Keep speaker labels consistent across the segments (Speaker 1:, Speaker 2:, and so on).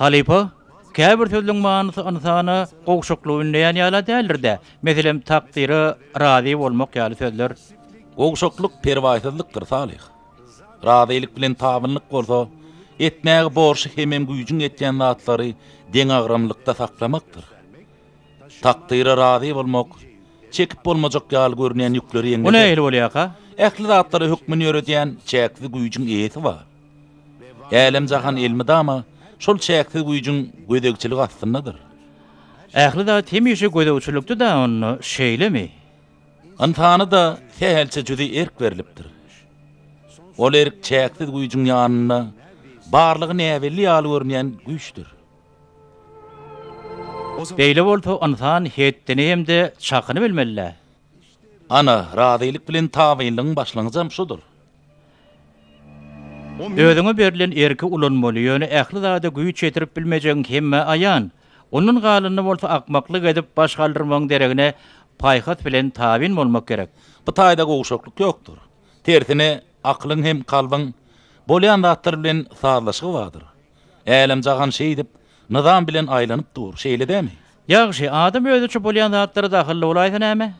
Speaker 1: Halipa, käbir sözlüň manysy insana gowşuklygy näme ýaly däldir-de. Meselem takdyry razy bolmak ýaly sözler.
Speaker 2: Gowşukluk perwaýsızlykdyr Salih. Razylyk bilen tabynlyk bolsa, etmäge borşy hemem güýjüň etýän zatlary deň agramlykda saklamakdyr. Takdyry razy bolmak, çekip bolmajak ýaly görnän ýükleri ýeňe.
Speaker 1: Bu näme bolýar-ka?
Speaker 2: Ähli zatlary hükmüni ýöretýän çäkli güýjüň eýeti bar. Älim jahan ilmi-dama şol çäkli güýjüň gödekçiligi astyndadyr.
Speaker 1: Ähli da temişe gödekçilikdi da onu şeýlemi?
Speaker 2: Insana da sähelçe jüdi erk berilipdir. Ol erk çäkli güýjüň ýanyna barlygy näwelli ýaly görnän güýçdür.
Speaker 1: Beýle bolsa insan hetdeni hemde çakyny bilmeli.
Speaker 2: Ana razylyk bilen tabynlygyň başlangyjy şudur.
Speaker 1: Özüňe berilen erki ulanmaly ýöne ähli zada güýç ýetirip bilmejek hemme aýan. Onun galyny bolsa akmaklyk edip baş galdyrmaň deregine paýhat bilen tabyn bolmak gerek.
Speaker 2: Bu taýda gowşukluk ýokdur. Tersine aklyň hem kalbyň bolýan zatlar bilen sazlaşygy bardyr. Älim jagan şeý dip nizam bilen aýlanyp dur. Şeýle dämi?
Speaker 1: Ýagşy adam özüçe bolýan zatlara dahil bolaýsa näme?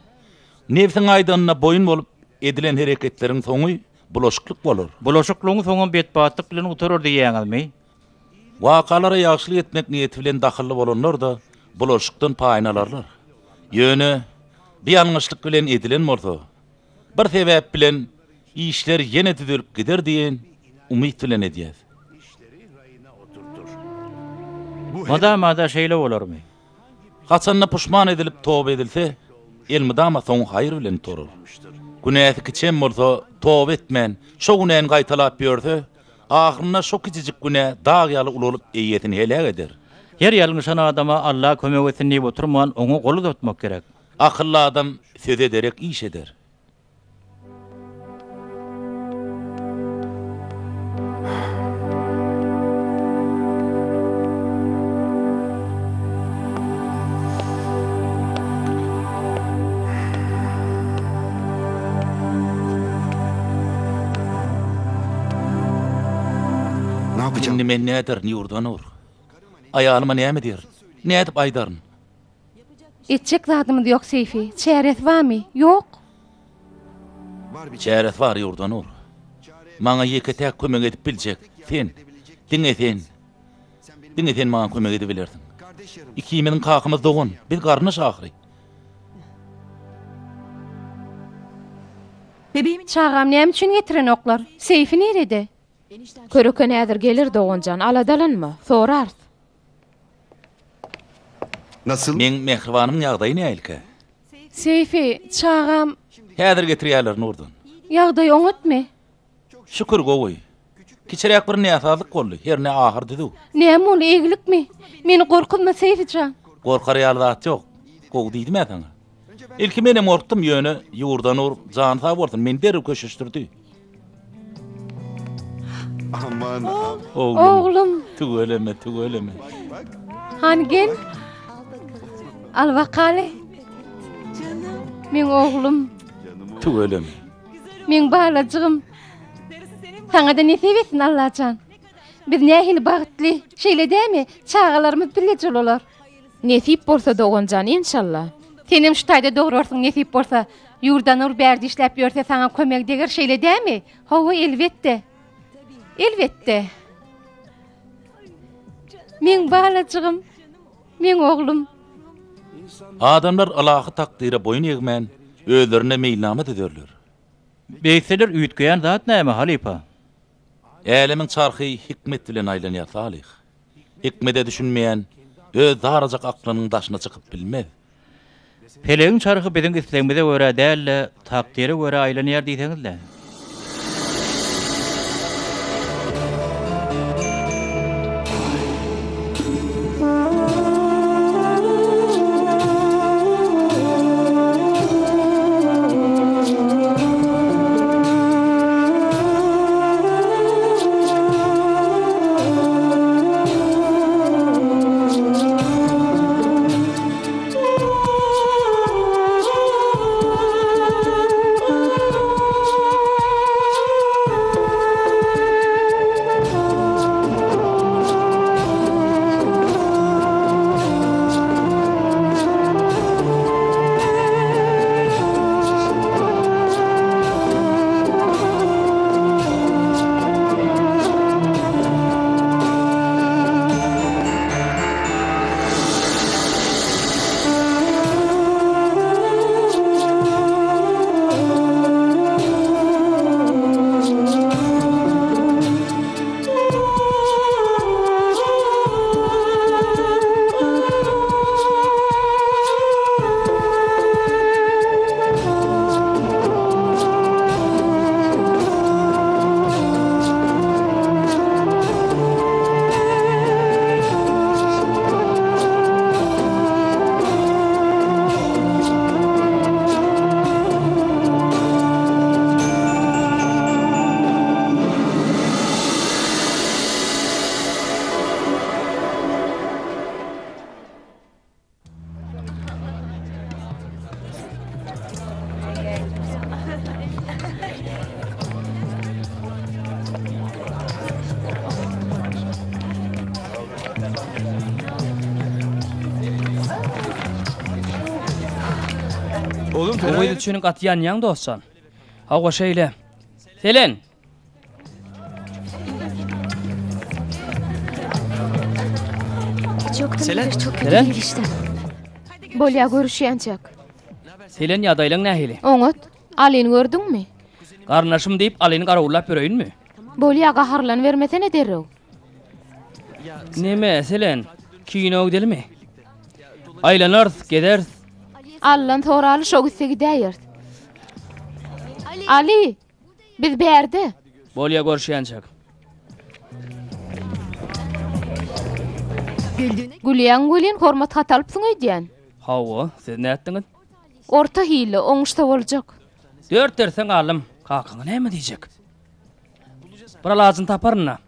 Speaker 2: Nefsiň aýdanyna boyun bolup edilen hereketleriň soňy bulaşıklık bolur.
Speaker 1: Bulaşıklığın soňy betbatlyk bilen utarır diýýäňizmi?
Speaker 2: Wakalara ýagşylyk etmek niýeti bilen dahilli bolanlar da bulaşykdan paýnalarlar. Ýöne bir ýalňyşlyk bilen edilen bolsa, bir sebäp bilen işler ýene düzelip gider diýen umyt bilen edýär.
Speaker 1: Mada şeýle bolarmy?
Speaker 2: Haçanna puşman edilip toba edilse, elmidama soň haýr bilen torur. Günäsi kiçem bolsa toba etmän, şo günän gaýtalap ýörse, ahyrynda şo kiçijik güne dag ýaly ululyp eýetini helak eder.
Speaker 1: Her ýalňyşan adama Allah kömek etsin diýip oturman, oňa goly tutmak gerek.
Speaker 2: Akylly adam söz ederek iş eder. Şimdi men näder ýurdan ur. Aýalyma näme diýer? Nädip aýdaryn?
Speaker 3: Etjek zadymy ýok Seyfi. Çäret barmy? Ýok.
Speaker 2: Çäret bar ýurdan ur. Maňa ýeketäk kömek edip biljek. Sen, diňe sen maňa kömek edip bilersiň. Ikimiň kakymyz dogun, biz garnyş ahyry.
Speaker 3: Bebeğimin çağam näme üçin getiren oklar? Seyfi nerede?
Speaker 4: Köreke nädir gelir doguncan, aladalanma, sorart.
Speaker 5: Nasıl?
Speaker 2: Men mehribanymyň ýagdaýy näilke?
Speaker 3: Seyfi, çağam
Speaker 2: Häzir getirýärler nurdan.
Speaker 3: ýagdaý oňatmy?
Speaker 2: Şükür gowy. Kiçirek bir näsalyk boldy, herne ahir diýdi.
Speaker 3: Näme ol eglikmi? Meni gorkutma Seyfican.
Speaker 2: Gorkar ýaly zat ýok. Gowy diýdim sana. Ilki menem orkdym ýöne ýurdan ur, jan sag bolsun, men derip köşüşdirdi.
Speaker 5: Aman.
Speaker 3: Oğlum.
Speaker 2: Tügeleme.
Speaker 3: Hani gel. Al bakale. Men oğlum.
Speaker 2: Tügeleme.
Speaker 3: Men balacığım. Sana da ne sevesin Allah'can. Biz nähili bagtly şeýle dämi? Çağalarymyz birleje bolar.
Speaker 4: Nesip bolsa doguncan inşallah.
Speaker 3: Senem şu taýda dograrsyň nesip bolsa, ýurdan ur bärdi işläp ýörse sana kömek deger şeýle dämi? Hawa elbetde. Elbette. Men balacığım, men oğlum.
Speaker 2: Adamlar Allahy takdyra boyun egmän, özlerine meýilname ederler.
Speaker 1: Beýseler üýtgeýän zat näme Halipa?
Speaker 2: Älemiň çarhy hikmet bilen aýlanýar Salih. Hikmete düşünmeýän öz darajak aklynyň daşyna çykyp bilmez.
Speaker 1: Pelegiň çarhy biziň islegimize görä däl, takdyra görä aýlanýar diýseňizle.
Speaker 5: Oğlum
Speaker 6: Bu boyda düşünün qatyan yan dostsan. Hawa şeýle. Selen.
Speaker 4: Selen.
Speaker 6: Selen.
Speaker 4: Bolya görüşýänçek.
Speaker 6: Selen ýadaýlaň nähili?
Speaker 4: Oňat, Alyny gördüňmi?
Speaker 6: Garnaşym diýip Alyny garawullap bereýinmi?
Speaker 4: Bolya gaharlan vermesene derrew.
Speaker 6: Neme Selen? Kino gidelmi? Aylanarız, gederiz.
Speaker 4: Allan toraly şo gitse gidäýär. Ali, biz berde.
Speaker 6: Bolya görüşýänçek.
Speaker 4: Gülýän hormat hatalypsyň öýdýän.
Speaker 6: Hawa, siz näetdiňiz?
Speaker 4: Orta hile, oňuşda boljak.
Speaker 6: Dört dersen alym, kakaňa näme diýjek? Bir lazım taparna.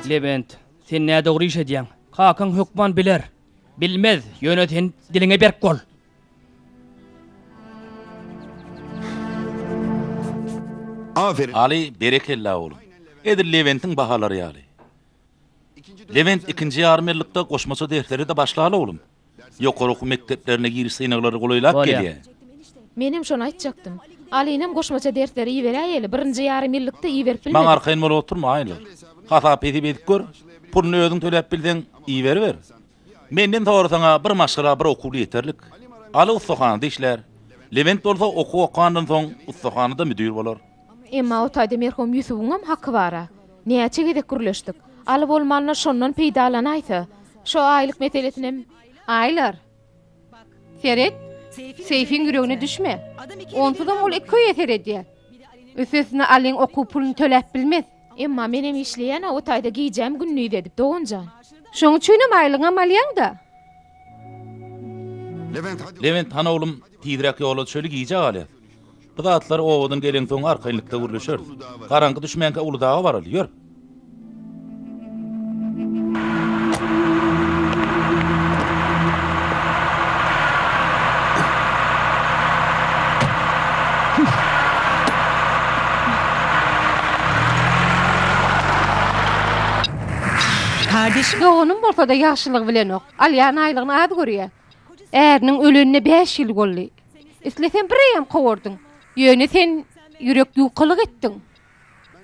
Speaker 6: Levent, sen ne doğru iş edýäň? Kakaň hökman biler. Bilmez, ýöneten diliňe berk bol.
Speaker 5: Aferin.
Speaker 2: Ali berekella oğlum. Edir Levent'in bahalary ýaly. Levent ikinji ýarmyrlykda goşmaça dersleri de başlaly oğlum. Ýokary okuw mekdeplerine giriş synaglary golaýlap
Speaker 6: Bolýar.
Speaker 2: gelýär.
Speaker 4: Menem şonu aýtjaktym. Alinem goşmaça dersleri iýeräýeli, birinji ýarym ýyllikda iýerip
Speaker 2: Maň
Speaker 4: bilmedi.
Speaker 2: arkaýyn bolup oturma aýly. Hasap edip gör. Puluny özüň töläp bildiň, iýer ber. Menden tory saňa bir maşgala, bir okuw ýeterlik. Ali ustahanyda işler. Levent bolsa okuw okandan soň ustahanyda müdür bolar.
Speaker 4: Emma o taýda merhum Ýusufuňam haky bara. Näçe gedek gürleşdik. Ali bolmanlar şondan peýdalanaýsa, şo aýlyk meselesinem
Speaker 3: Aylar. Ferit, Seyfin yüreğine düşme. Onsudan ol iki yeter edýär. Ösesine Alyň okuw puluny töläp bilmez.
Speaker 4: emma menem işleýän o taýda giýjem günlüğü edip dogunjan.
Speaker 3: Şoň üçinem aýlyňa malýaň da.
Speaker 5: Levent hadi.
Speaker 2: Levent han oğlum tiýdirek ýola çöli giýje galy. Bu zatlar owadan gelen soň arkaýynlykda gürleşer. Garaňky düşmänke Uludağa baraly, ýör.
Speaker 3: Kardeşim doğunun bolsa da ýaşylyk bilen ok. Alýan aýlygyny az görýär. Äriniň ölenine 5 ýyl boldy. Islesen birem gowurdyň. Ýöne sen ýürek ýuqalyk etdiň.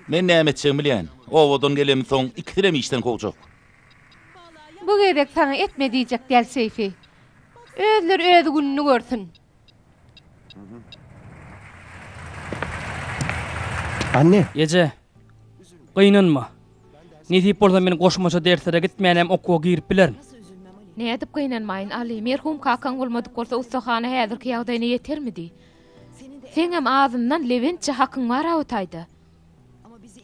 Speaker 2: Men näme etjegimi bilýän. Owadan gelen soň ikilem işden kowjak.
Speaker 3: Bu gerek sana etme diýjek däl Seyfi. Özleri öz gününi görsün.
Speaker 5: Anne.
Speaker 6: Ýeje. Gynanma. Nidip bolsa men goşmaça derslere gitmeýänem okuwa girip bilerim.
Speaker 4: Ne edip gynanmaýyn Ali, merhum kakaň bolmadyk bolsa ustahana häzirki ýagdaýyna ýetermidi? Senem ağzından Leventçe hakyň var o taýda.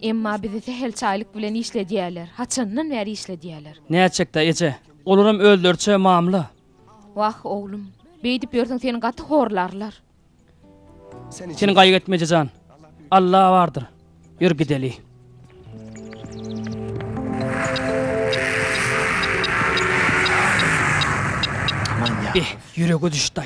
Speaker 4: Emma bizi sehel çaýlyk bilen işledýärler, haçandan bäri işledýärler.
Speaker 6: Näçekde ýeje? Olaram öldürçe mamla.
Speaker 4: Wah oglum, beýdip ýörseň seni gaty horlarlar.
Speaker 6: Seni gaýg etmeje jan. Allah vardır. Ýür gideli. Ýüregi düşdi.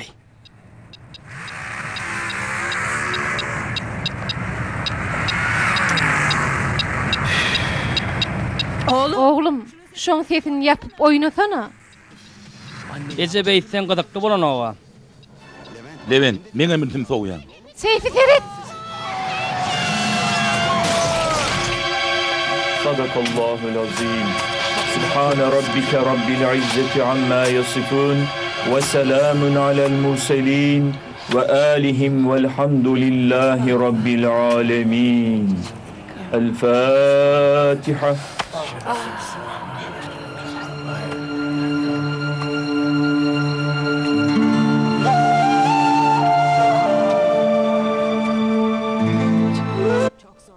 Speaker 3: Oğlum, şoň sesini ýapyp oýnasana.
Speaker 6: Ece beýtsen gydykly bolan owa.
Speaker 2: Levent, meňe miltim soğuyan.
Speaker 3: Seyfi Ferit.
Speaker 7: Sadakallahul azim. Subhane rabbike rabbil izzeti amma yasifun. Ve selamun alel murselin. Ve alihim velhamdülillahi rabbil alemin. El-Fatiha.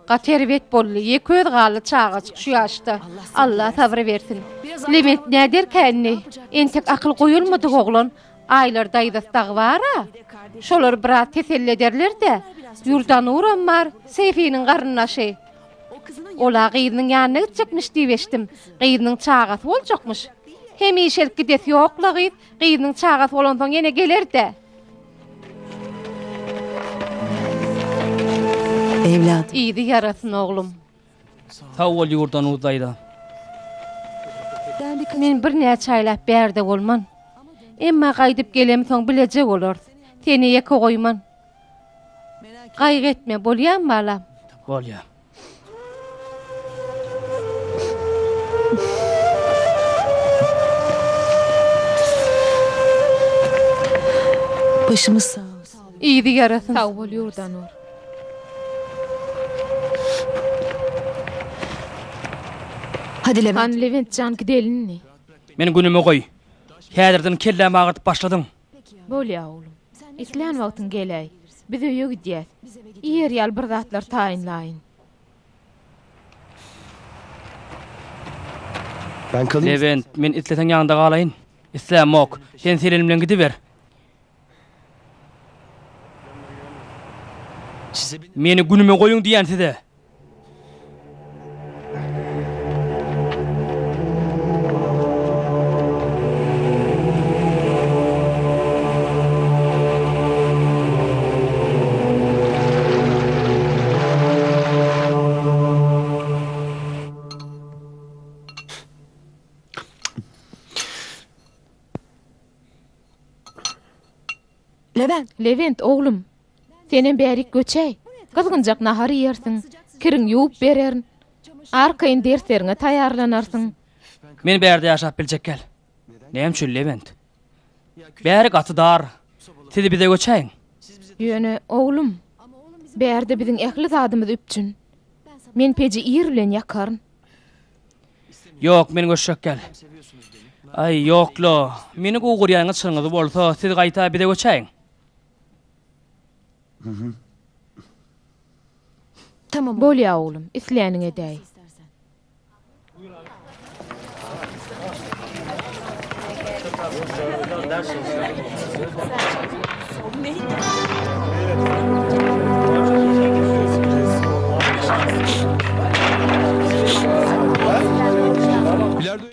Speaker 3: Gaterwet bolly, ýeköz galy çağa şu ýaşda. Allah sabr bersin. Levent näder känni? Entek akyl goýulmady oglan. Aýlar daýdasdag bara. Şolar biraz teselli ederler de. Ýurdan uram bar, Seyfi'nin garnaşy. Ola gyzynyň ýanyna gitjekmiş diýip eşdim. Gyzynyň çagasy boljakmyş. Hemişelik gidet ýokla gyzynyň çagasy bolandan ýene geler-de.
Speaker 8: Evlat.
Speaker 3: Ýygy yarasyn oglum.
Speaker 6: Sağ ol ýurdan uzaýda.
Speaker 3: Men bir näçe aýlap berde bolman. Emma gaýdyp gelem soň bilejek bolar. Seni ýeke goýman. Gaýgy etme, bolýan balam.
Speaker 6: Bolýa.
Speaker 8: Başımız sağ olsun.
Speaker 3: Ýygy yarasyn.
Speaker 4: Sağ bol ýurdanur.
Speaker 8: Hadi Levent.
Speaker 4: Han Levent can gidelinni.
Speaker 6: Men günüme goý. Häzirden kellem agyryp başladyň.
Speaker 4: Bolýa oglum. Islan wagtyň gelýär. Biz öýe gidýär. Ýer ýal bir zatlar taýinlaýyn.
Speaker 5: Ben kalayım.
Speaker 6: Levent, men isleten ýanynda galaýyn. Islam ok. Sen selim bilen gidiber. Meni günüme goýuň diýen size.
Speaker 4: Levent oglum. Senin bärik göçäý. Gyzgynjak nahar ýersiň, kiriň ýuwup bererin. Arkaýyn derslerine taýýarlanarsyň.
Speaker 6: Men bärde ýaşap biljek gel. Näme üçin Levent? Bäri gatydar. Sizi bize göçäýin.
Speaker 4: Ýöne oglum. Bärde biziň ähli zadymyz üpçün. Men peji ýer bilen ýakaryn.
Speaker 6: Yok, men göçek gel. Ay ýoklo. Meni gugurýanyň çyňyzy bolsa, siz gaýta bize göçäýin.
Speaker 8: Tamam.
Speaker 4: Bolýa oglum, isläniň edäý.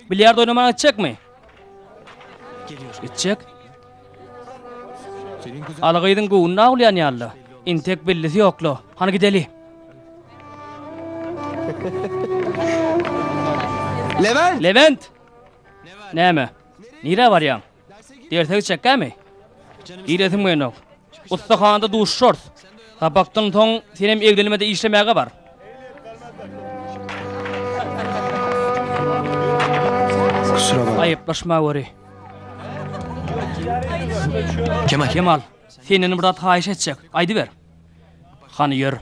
Speaker 6: Bilyardo oynamana gitjekmi? Gitjek. Algyýdyň goýuny aglaýan ýaly. Intek bellisi ýoklo. Hany gideli.
Speaker 5: Levent!
Speaker 6: Levent! Näme? Nire barýan? Derse gitjekmi? Giresim meni. Ustahanda duşşort. Tabakdan soň senem eglenmede işlemäge bar.
Speaker 5: Kusura bakma.
Speaker 6: Aýyplaşma göre.
Speaker 5: Kemal.
Speaker 6: Senin burada taýyş etjek. Aýdy ber. Hany ýör.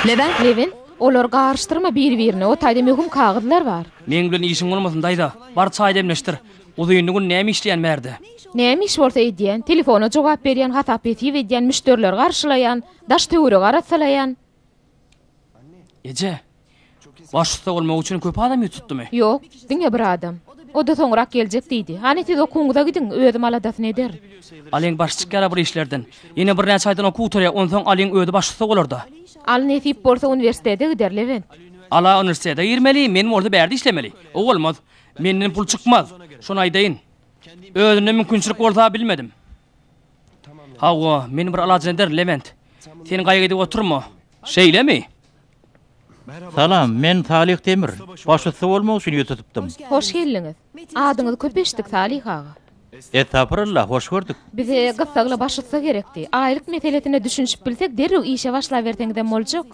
Speaker 4: Levent, olar garşdyrma bir-birine. O taýda möhüm kagyzlar bar.
Speaker 6: Men bilen işiň bolmasyn daýda. Bar çaý demleşdir. Uzynyň näme işleýän märde?
Speaker 4: Näme iş bolsa edýän, telefona jogap berýän, hatap edýän, müşteriler garşylaýan, daş töwre garatsalaýan.
Speaker 6: Ece. Başda bolmak üçin köp adam ýutupdymy?
Speaker 4: Yok, diňe bir adam. O da soňrak geljek diýdi. Hani siz okuňyza gidin, özüm aladasyň eder.
Speaker 6: Alyň başçykara bir işlerden. Ýene bir näçe aýdan okuwtorya, onsoň alyň öýde başçysy bolardy.
Speaker 4: Al nesip bolsa uniwersitete gider Levent.
Speaker 6: Ala uniwersitete girmeli, menim orada bärde işlemeli. O bolmaz. Menden pul çykmaz. Şonu aýdaýyn. Özüne mümkinçilik bolsa bilmedim. Hawa, men bir alajyn eder Levent. Sen gaýgydy oturma. Şeýlemi?
Speaker 1: Salam, men Salih Demir. Başçysy bolmak üçin ýetipdim.
Speaker 4: Hoş geldiňiz. Adyňyzy köpeşdik Salih ağa.
Speaker 1: Estağfurullah, hoş gördük.
Speaker 4: Bize gysagla başçysy gerekdi. Aýlyk meselesine düşünüp bilsek derrew işe başlaýberdiňden boljak.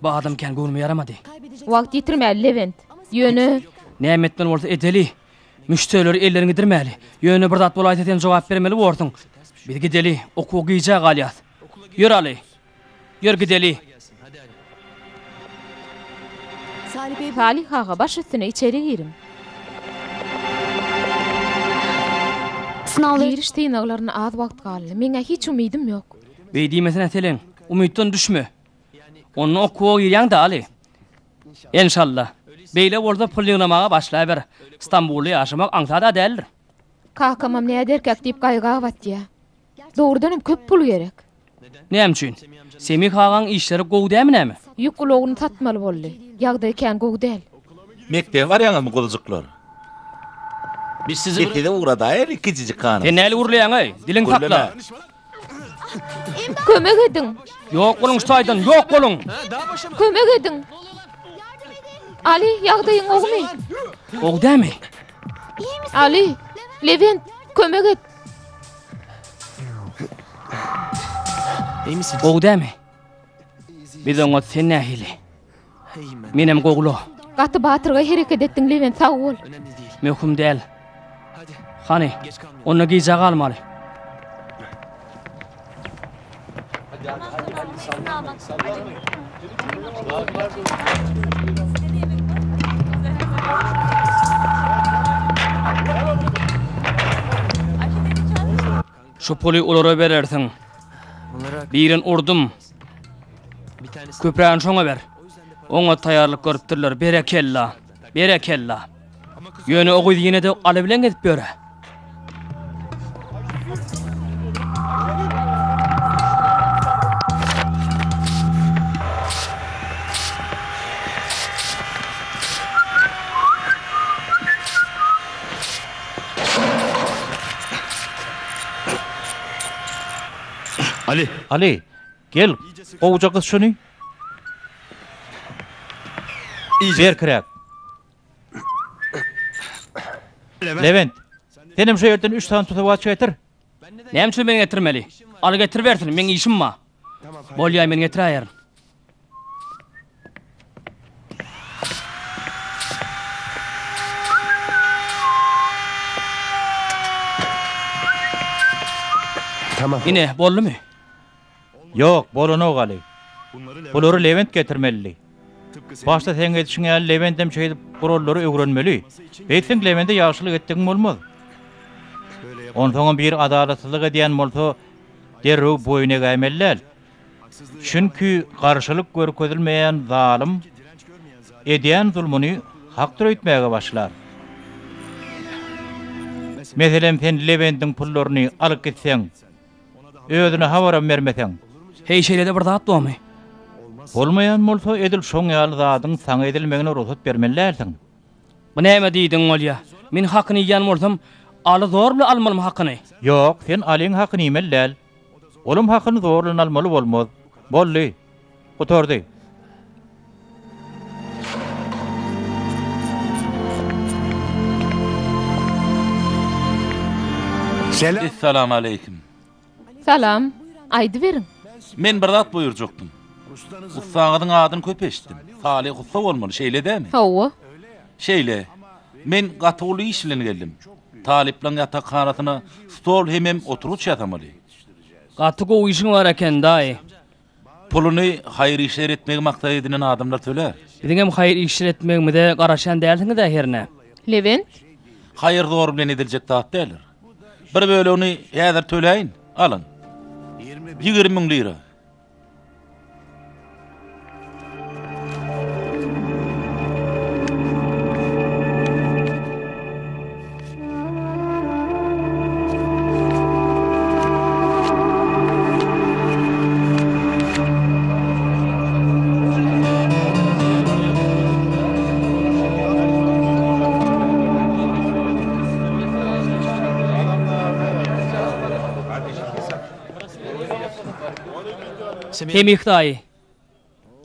Speaker 6: Bu adam kän gönlüme yaramady.
Speaker 4: Wagt ýitirmäli Levent. Ýöne
Speaker 6: Nämetden bolsa edeli. Müşterileri ellerini gidirmeli. Ýöne bir zat bolaýsa sen jogap bermeli bolsaň. Biz gideli, okuw gyja galýas. Ýör Ali. Ýör gideli.
Speaker 4: Salih ağa baş üstüne içeri girim. Giriş tynaglaryna az wagt galdy. Meňe hiç umidim ýok.
Speaker 6: Beýdimesine selen, umytdan düşme. Onu okuw ýerýäň da Ali. İnşallah. Beýle bolsa pul ýygnamaga başlaýar. İstanbul'da ýaşamak aňsada däldir.
Speaker 4: Kakamam näde derkek diýip gaýga batdy. Doğrudan köp pul gerek.
Speaker 6: Näme üçin? Semih agaň işleri gowy dämi näme?
Speaker 4: Ýukulogunu satmaly boldy. Ýagdaý kän gowy däl.
Speaker 2: Mektep var ýaňyzmy golajyklar.
Speaker 5: Biz sizi
Speaker 2: Ketede uradaýar ikiji kana.
Speaker 6: Sen näle urlaýan ey? Diliň takla.
Speaker 4: Kömek edin.
Speaker 6: Ýok bolun ştaýdan, ýok bolun.
Speaker 4: Kömek edin. Ali, ýagdaýyň ogmy?
Speaker 6: Gowy dämi?
Speaker 4: Ali, Levent, kömek et.
Speaker 5: iyi misiniz?
Speaker 6: Gowy dämi? Biz oňa sen nähili?
Speaker 5: İyiyim ben.
Speaker 6: Menem goglu.
Speaker 4: Gaty batyrga hereket etdiň Levent, sag bol.
Speaker 6: Möhüm däl.
Speaker 5: Hadi.
Speaker 6: Hany,
Speaker 5: Geç kalmayalım.
Speaker 6: onu giýjek almaly. Şu puli olara berersiň.
Speaker 5: Bunlara
Speaker 6: Birin urdum.
Speaker 5: bir tanesi
Speaker 6: Köpräň şoňa ber. Oňa taýýarlyk görüpdirler. Berekella. Berekella. Ýöne ogy ýene de aly bilen gedip böre.
Speaker 5: Ali.
Speaker 1: Ali, gel. Oğuca kız şunu. Ver kırak. Levent, senim şu yerden 3 tane tutup aç getir.
Speaker 6: Näme üçin meni getirmeli? Aly getir bersin, meň işim ma. Bolýar meni getirýär.
Speaker 5: Tamam.
Speaker 6: Ine, bollumy?
Speaker 1: Yok, bolunu Ali. Buluru Levent getirmeli. Başta sen yetişin ýaly Leventem şeydi burolları öwrenmeli. Beýtsen Levente ýagşylyk etdiň bolmaz. Ondan bir adalatsyzlyk edýän bolsa derrew boýuna gaýmeller. Çünki garşylyk görkezilmeýän zalim edýän zulmuny hakdyr öýtmäge başlar. Meselem sen Leventiň pullaryny alyp gitseň, özüne hawara bermeseň,
Speaker 6: Hey şeýlede bir zat bolmy?
Speaker 1: bolmaýan bolsa edil şoň ýaly zadyň saňa edilmegine ruhsat bermellersiň.
Speaker 6: Bu näme diýdiň bolýa? Men hakyny ýan bolsam, aly zor bilen almalym hakyny.
Speaker 1: Yok, sen alyň hakyny ýemellär. Olum hakyny zor bilen almaly bolmaz. Bolly. Oturdy.
Speaker 5: Selam.
Speaker 2: Assalamu alaykum.
Speaker 4: Salam. Aýdy berin.
Speaker 2: Men bir zat buyurjokdum. Ustaňyzyň adyny köp eşitdim. Salih usta bolmaly, şeýle dämi?
Speaker 4: Hawa.
Speaker 2: Şeýle. Men gatyly iş bilen geldim. Talipleň ýatakhanasyna stol hemem oturup ýatamaly.
Speaker 6: Gaty gowy işiň bar eken daý.
Speaker 2: Puluny haýr işler etmegi maksat edinen adamlar töler.
Speaker 6: Biziňem haýr işler etmegimi de garaşan dälsiňiz de herne.
Speaker 4: Levent,
Speaker 2: Haýr zor bilen ediljek zat dälir. Bir bölegi häzir töleýin, alın. 20.000 lira.
Speaker 6: Semih daý.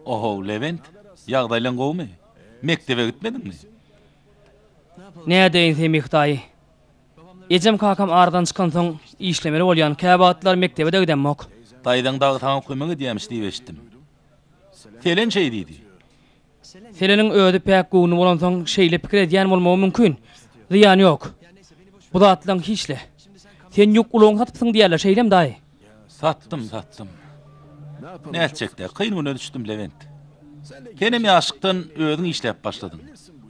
Speaker 2: Oho, Levent, ýagdaýlaň gowmy? Mektebe gitmedinmi?
Speaker 6: Näde Semih daý? Ejem kakam ardan çykan soň işlemeli bolýan käbatlar mektebede gidemok.
Speaker 2: Daýdan dagy taňa kömek edýämiş diýip eşitdim. Selen şey diýdi.
Speaker 6: Seleniň öýde pek gowny bolan soň şeýle pikir edýän bolmagy mümkin. Ziýan ýok. Bu zatlaň hiçle. Sen ýok uloň satypsyň diýerler şeýlem daý.
Speaker 2: Sattım. Ne etjekde? Kıyın güne düştüm Levent. Kenem ýaşykdan özüň işläp başladın.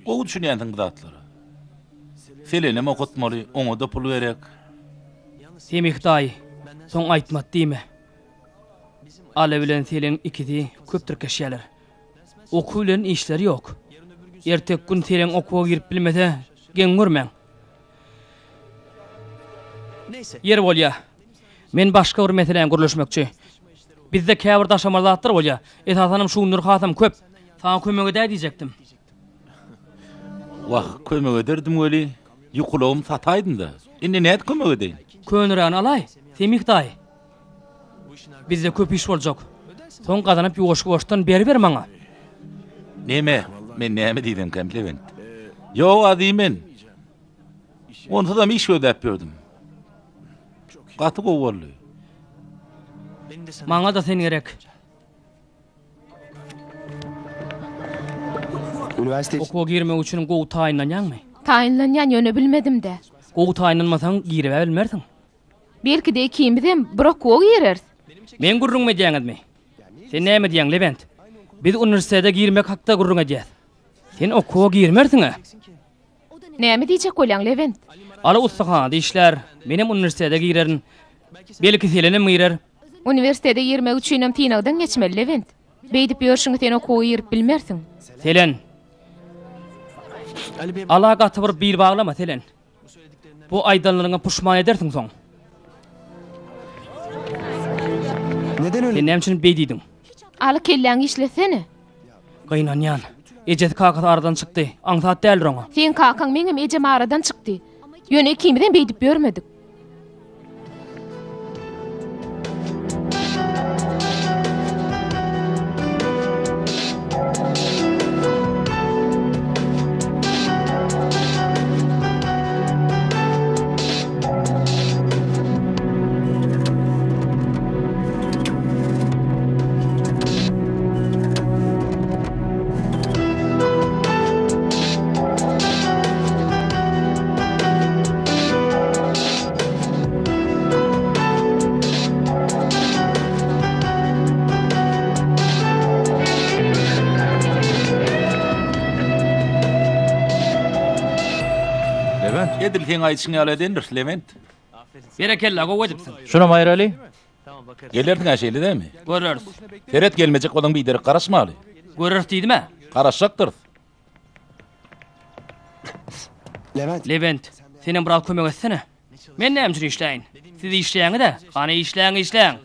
Speaker 2: Gowy düşünýändiň bu zatlara. Selenem okutmaly, oňa da pul berek.
Speaker 6: Semih daý. Soň aýtmat diýme. Ale bilen selen ikisi köp türkeşýärler. Okulen işleri ýok. Ertek gün tereň okuwa girip bilmese, gen görmeň. Yer bolýa. Men başga bir meselen gürleşmekçi. Bizde käbir daşamarlatdyr bolýa. Esasanym şuňdur hatam köp. Sana kömek edäý diýjekdim.
Speaker 2: Wah, kömek ederdim öli. Ýukulagym sataýdym da. Indi näde kömek edeýin?
Speaker 6: Könüren alay, semik daý. Bizde köp iş boljak. Soň gazanyp ýoşy-ýoşdan ber maňa.
Speaker 2: Neme? Men näme diýdim kompliment? Ýok adymen. Onda da iş ödäp berdim. Gaty gowurly.
Speaker 6: Maňa da sen gerek.
Speaker 5: Üniversite
Speaker 6: Okuwa girmek üçin gowy taýinlanýanmy?
Speaker 4: Taýinlanýan ýöne bilmedim de.
Speaker 6: Gowy taýinlanmasaň girip bilmersiň.
Speaker 4: Belki de ikimizem bir okuwa girer.
Speaker 6: Men gurrun edýäňizmi? Sen näme diýäň Levent? Biz uniwersitete girmek hakda gurrun edýäs. Sen okuwa girmersiň.
Speaker 4: Näme diýjek bolýan Levent?
Speaker 6: Ala ustahana işler, menem uniwersitete girerin. Belki selenim girer.
Speaker 4: Uniwersitete girmek üçinem tinagdan geçmeli Levent. Beýdip ýörşiňi sen okuwa girip bilmersiň.
Speaker 6: Selen. Ala gaty bir baglama Selen. Bu aýdanlaryňa puşman edersiň soň.
Speaker 5: neden öyle?
Speaker 6: Sen näme beýdiň?
Speaker 4: Ala kelläňi işlesene.
Speaker 6: Gaýnanýan. Ejet kakat aradan çykdy. Aňsat däldir oňa.
Speaker 4: Sen kakaň meňem ejem aradan çykdy. Ýöne ikimizden beýdip görmedik.
Speaker 2: Edil sen aýtsyň ýaly edendir, Levent.
Speaker 6: Berekella gowy edipsiň.
Speaker 1: Şuna Maýraly.
Speaker 2: Gelerdiň aşeýli dämi?
Speaker 6: Görürüz.
Speaker 2: Feret gelmejek bolan biýderi garaşmaly.
Speaker 6: Görürüz diýdimi?
Speaker 2: Garaşjakdyr.
Speaker 5: Levent.
Speaker 6: Levent, senin biraz kömek etsene. Men näme üçin işläýin? Siz işläýäňi de, gany işläýäň.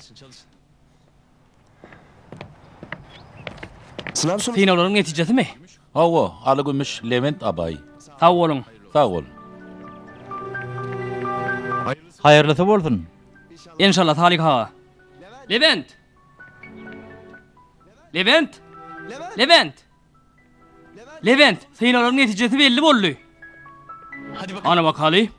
Speaker 5: Sınav sonu.
Speaker 6: Finalaryň netijesimi?
Speaker 2: Hawa, aly gümüş Levent abay.
Speaker 6: Sag bolun.
Speaker 2: Sag ol.
Speaker 1: Haýyrlysy bolsun.
Speaker 6: İnşallah Talik ha. Levent. Levent. Levent. Levent, finalaryň netijesi belli boldy. Ana bakaly.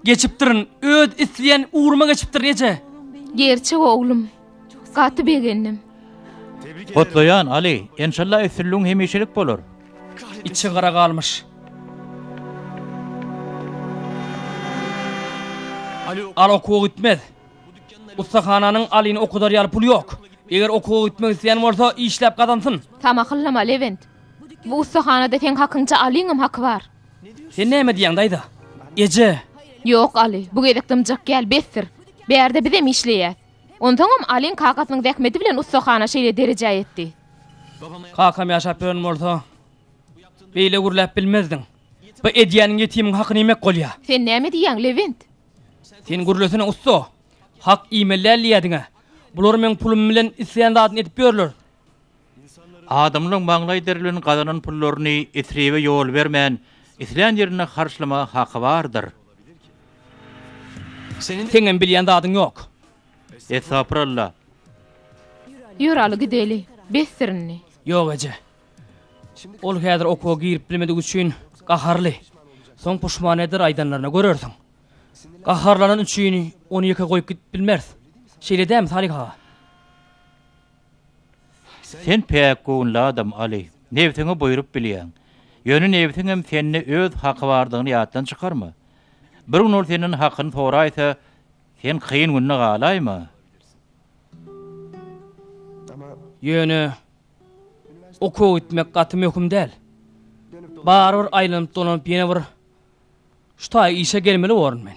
Speaker 6: Geçipdirin, öd isleyen uğruma geçipdirin ece.
Speaker 4: Gerçek oğlum. Gaty begendim.
Speaker 1: Gotlayan Ali, inşallah ösürlüğün hemişelik bolur.
Speaker 6: İçi qara qalmış. Al okuwa gitmez. Ustahananyň alyny okudar ýaly pul ýok. Eger okuwa gitmek isleýän bolsa, işläp gazansyn.
Speaker 4: Tam akyllama Levent. Bu ustahanada sen hakynça alyňym haky bar.
Speaker 6: Sen näme diýäň daýda? Ece.
Speaker 4: Yok Ali, bu gedekdimjak gel bestir. Berde bizem işleýär. Ondaňam Alin kakasynyň zähmeti bilen ustahana şeýle derejä etdi.
Speaker 6: Kakam ýaşap berýän bolsa, beýle gürläp bilmezdiň. Bu edýäniň ýetimiň hakyny yemek bolýar.
Speaker 4: Sen näme diýäň Levent?
Speaker 6: Sen gürlesine usta. Hak imellerliýädiňe. Bular men pulum bilen isleýän zadyny etip berler.
Speaker 1: Adamlyň maňlaý derilen gazanan pullaryny esrebe ýol bermän, isleýän ýerine harçlama haky bardyr.
Speaker 6: Senin bilýän zadyň ýok.
Speaker 1: Esaprallah.
Speaker 4: Ýuraly gideli, bestirini.
Speaker 6: Ýok ece. Ol häzir okuwa girip bilmedik üçin gaharly. Soň puşman eder aýdanlaryna görersiň. Gaharlanan üçin onu ýeke goýup gidip bilmez. Şeýle däm Salik ha.
Speaker 1: Sen pek goňly adam Ali. Nebetiňi boýurup bilýän. Ýöne nebetiň hem seni öz haky bardygyny ýatdan çykarma. Bir gün ol senin hakyny soraýsa, sen kıyın gününe galayma.
Speaker 6: Ýöne okuwa gitmek gaty möhüm däl. Barbar aýlanyp dolanyp ýene bir şuta işe gelmeli bolaryn men.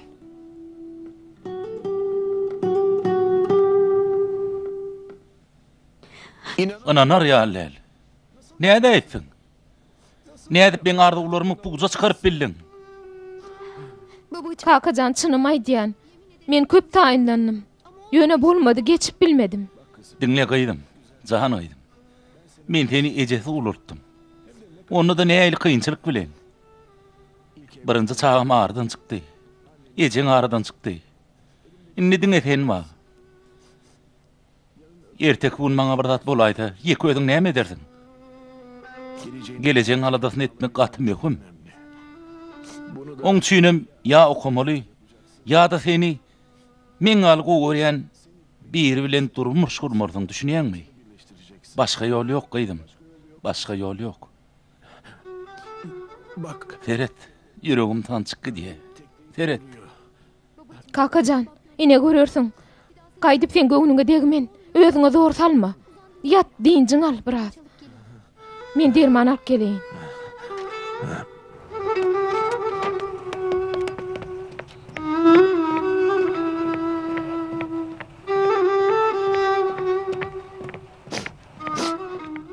Speaker 2: Ananar ýalyl. Näde etdiň? Näde ben arzuwlarymy buza çykaryp bildin?
Speaker 4: Kakajan çynymay diýen. Men köp taýinlandym. Ýöne bolmady, geçip bilmedim.
Speaker 2: Dinle gaýdym, jahan aýdym. Men seni ejesi ulurtdum. Onu da näýeli kynçylyk bilen. Birinji çağım ardan çykdy. Ejeň aradan çykdy. Inni diňe sen ma. Ertek bun maňa bir zat bolaýdy. Ýeki özüň näme edersiň? Geleceğin aladasını etmek gatı mehum. On çynym ya okumaly, ya da seni men algy görýän biri bilen durmuş gurmardyň düşünýänmi? Başga ýol ýok gaýdym. Başga ýol ýok.
Speaker 5: Bak.
Speaker 2: Ferhat, ýüregim tançyk diýe. Ferhat.
Speaker 4: Kakajan, ine görürsün. Gaýdyp sen göňüňe degmen, özüňe zor salma. Ýat diňjiň al biraz. Men derman alıp geleýin.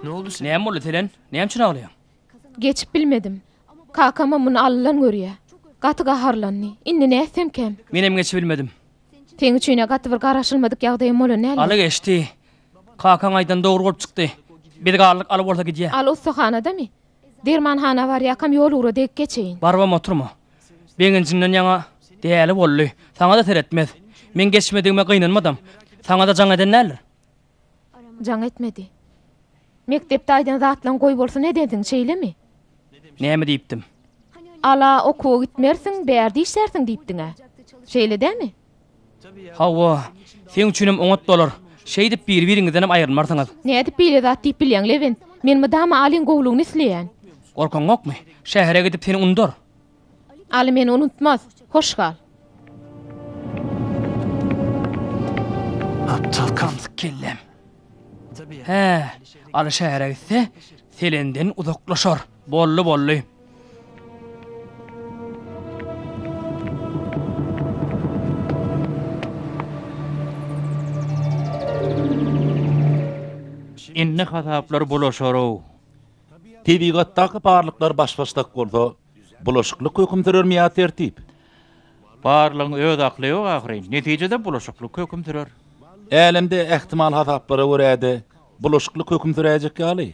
Speaker 5: Ne oldu sen?
Speaker 6: Näme boldy Telen? Näme üçin aglaýaň?
Speaker 4: Geçip bilmedim. Kakama muny Allah'lan görýär. Gaty gaharlandy. Inni näsem kem.
Speaker 6: Menem geçip bilmedim.
Speaker 4: Sen üçine gaty bir garaşylmadyk ýagdaýym bolan näle?
Speaker 6: Aly geçdi. Kakaň aýdan dogry bolup çykdy. Bir garlyk alyp bolsa gidýär.
Speaker 4: Al ustahanadamy? Dermanhana bar ýakam ýol ura dek geçeýin.
Speaker 6: Barba oturma. Beňincinden ýaňa däli boldy. Saňa da teretmez. Men geçmedigime gynanmadym. Saňa da jaň eden näler?
Speaker 4: Jaň etmedi. Mektepde aýdan zatlan goý bolsa ne dediň şeýlemi?
Speaker 6: Näme diýipdim?
Speaker 4: Ala okuwa gitmersiň, bärdi işlersiň diýipdiň-a. Şeýle dämi?
Speaker 6: Hawa, sen üçinem oňat bolar. Şeý dip bir-biriňizden aýrylmarsyňyz.
Speaker 4: Näde bile zat diýip bilýän Levent? Men mydama alyň gowlugyny isleýän.
Speaker 6: Gorkaň okmy? Şähere gidip seni undur.
Speaker 4: Ali meni unutmaz. Hoş gal.
Speaker 5: Aptal
Speaker 6: Kamsyk kellem. He, aly şähere gitse, selenden uzaklaşar. Bolly.
Speaker 1: Inni hataplar bulaşarow.
Speaker 2: Tebigatdaky barlyklar baş-başdak bolsa, bulaşyklyk höküm sürermi tertip?
Speaker 1: Barlygyň öz akly ýok ahyryn. Netijede bulaşyklyk höküm sürer.
Speaker 2: Älemde ähtimal hataplara görä-de bulaşyklyk höküm sürejek ýaly.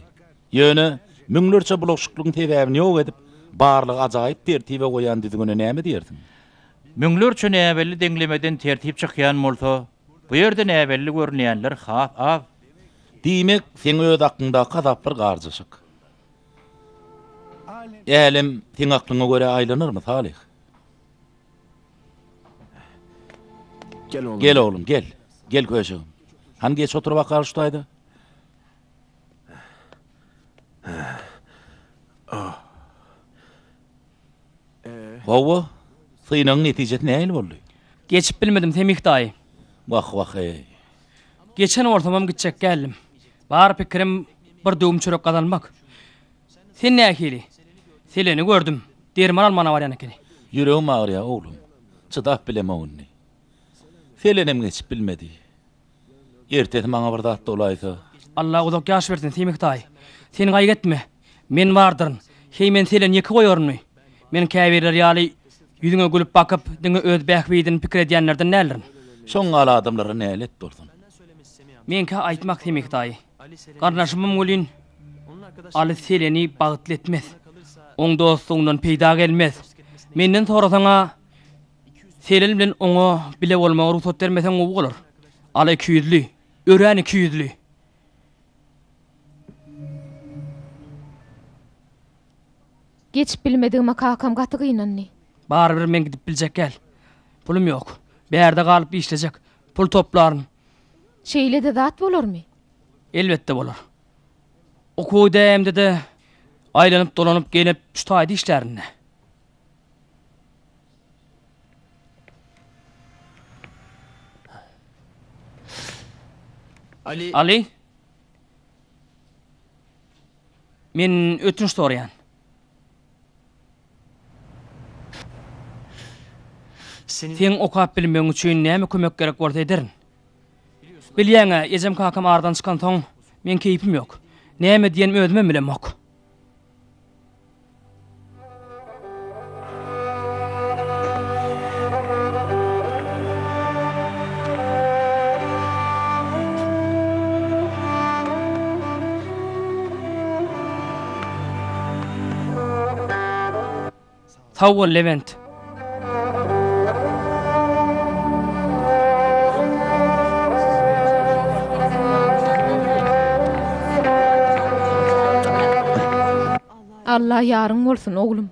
Speaker 2: Ýöne müňlerçe bulaşyklygyň sebäbini ýok edip, barlyk ajaýyp tertibe goýan diýdigine näme diýersiň?
Speaker 1: Müňlerçe näbelli deňlemeden tertip çykýan bolsa, bu ýerde näbelli görnýänler has az.
Speaker 2: Diýmek, sen öz aklynda hazaplar garjyşyk. Älim sen aklyňa görä aýlanyrmy Salih?
Speaker 5: Gel oğlum.
Speaker 2: Gel oğlum, gel. Gel köşegim. Han geç oturup bakar şutaydı. Hawa, synyň netijesi näil boldy?
Speaker 6: Geçip bilmedim Temik daýy.
Speaker 2: Wah ey.
Speaker 6: Geçen ortamam gitjek geldim. Bar pikirim bir döwüm çörek kazanmak. Sen nähili? Seleni gördüm. Derman almana barýan ekeni.
Speaker 2: Yüreğim ağrıyor oğlum. Çydap bileme onu. Selenem geçip bilmedi. Ertesi maňa bir zat dolaýsa.
Speaker 6: Allah uzak ýaş bersin Temik daýy. Sen gaýgetme. Men bardyryn. Hey men selen ýeki goýarmy? Men käbirler ýaly ýüzüňe gülüp bakyp, diňe öz bähbidin pikir edýänlerden nälerin?
Speaker 2: Şoň ala adamlara nälet dursun.
Speaker 6: Menkä aýtmak Temik daýy. Garnaşymym bolyn. Aly seleni bagtly etmez. Oň dostuňdan peýda gelmez. Menden sorasaňa selen bilen oňa bile bolmagy ruhsat bermeseň o bolar. Aly 200'li, ören 200'li.
Speaker 4: Geçip bilmedigime kakam gaty gynandy.
Speaker 6: Barbyr men gidip biljek gel. Pulum ýok. Bärde galyp işlejek. Pul toplaryn.
Speaker 4: Şeýle de zat bolarmy?
Speaker 6: Elbetde bolar. Okuw dämde de aýlanyp dolanyp gelip şutaýdy işlerine. Ali? Men ötünç sorýan. Sen okap bilmeň üçin näme kömek gerek bolsa ederin. Bilýäňe, ejem kakam ardan çykan soň men keypim ýok. Näme diýen özüme bilen mok. Sağ ol Levent.
Speaker 4: Allah yarın bolsun oğlum.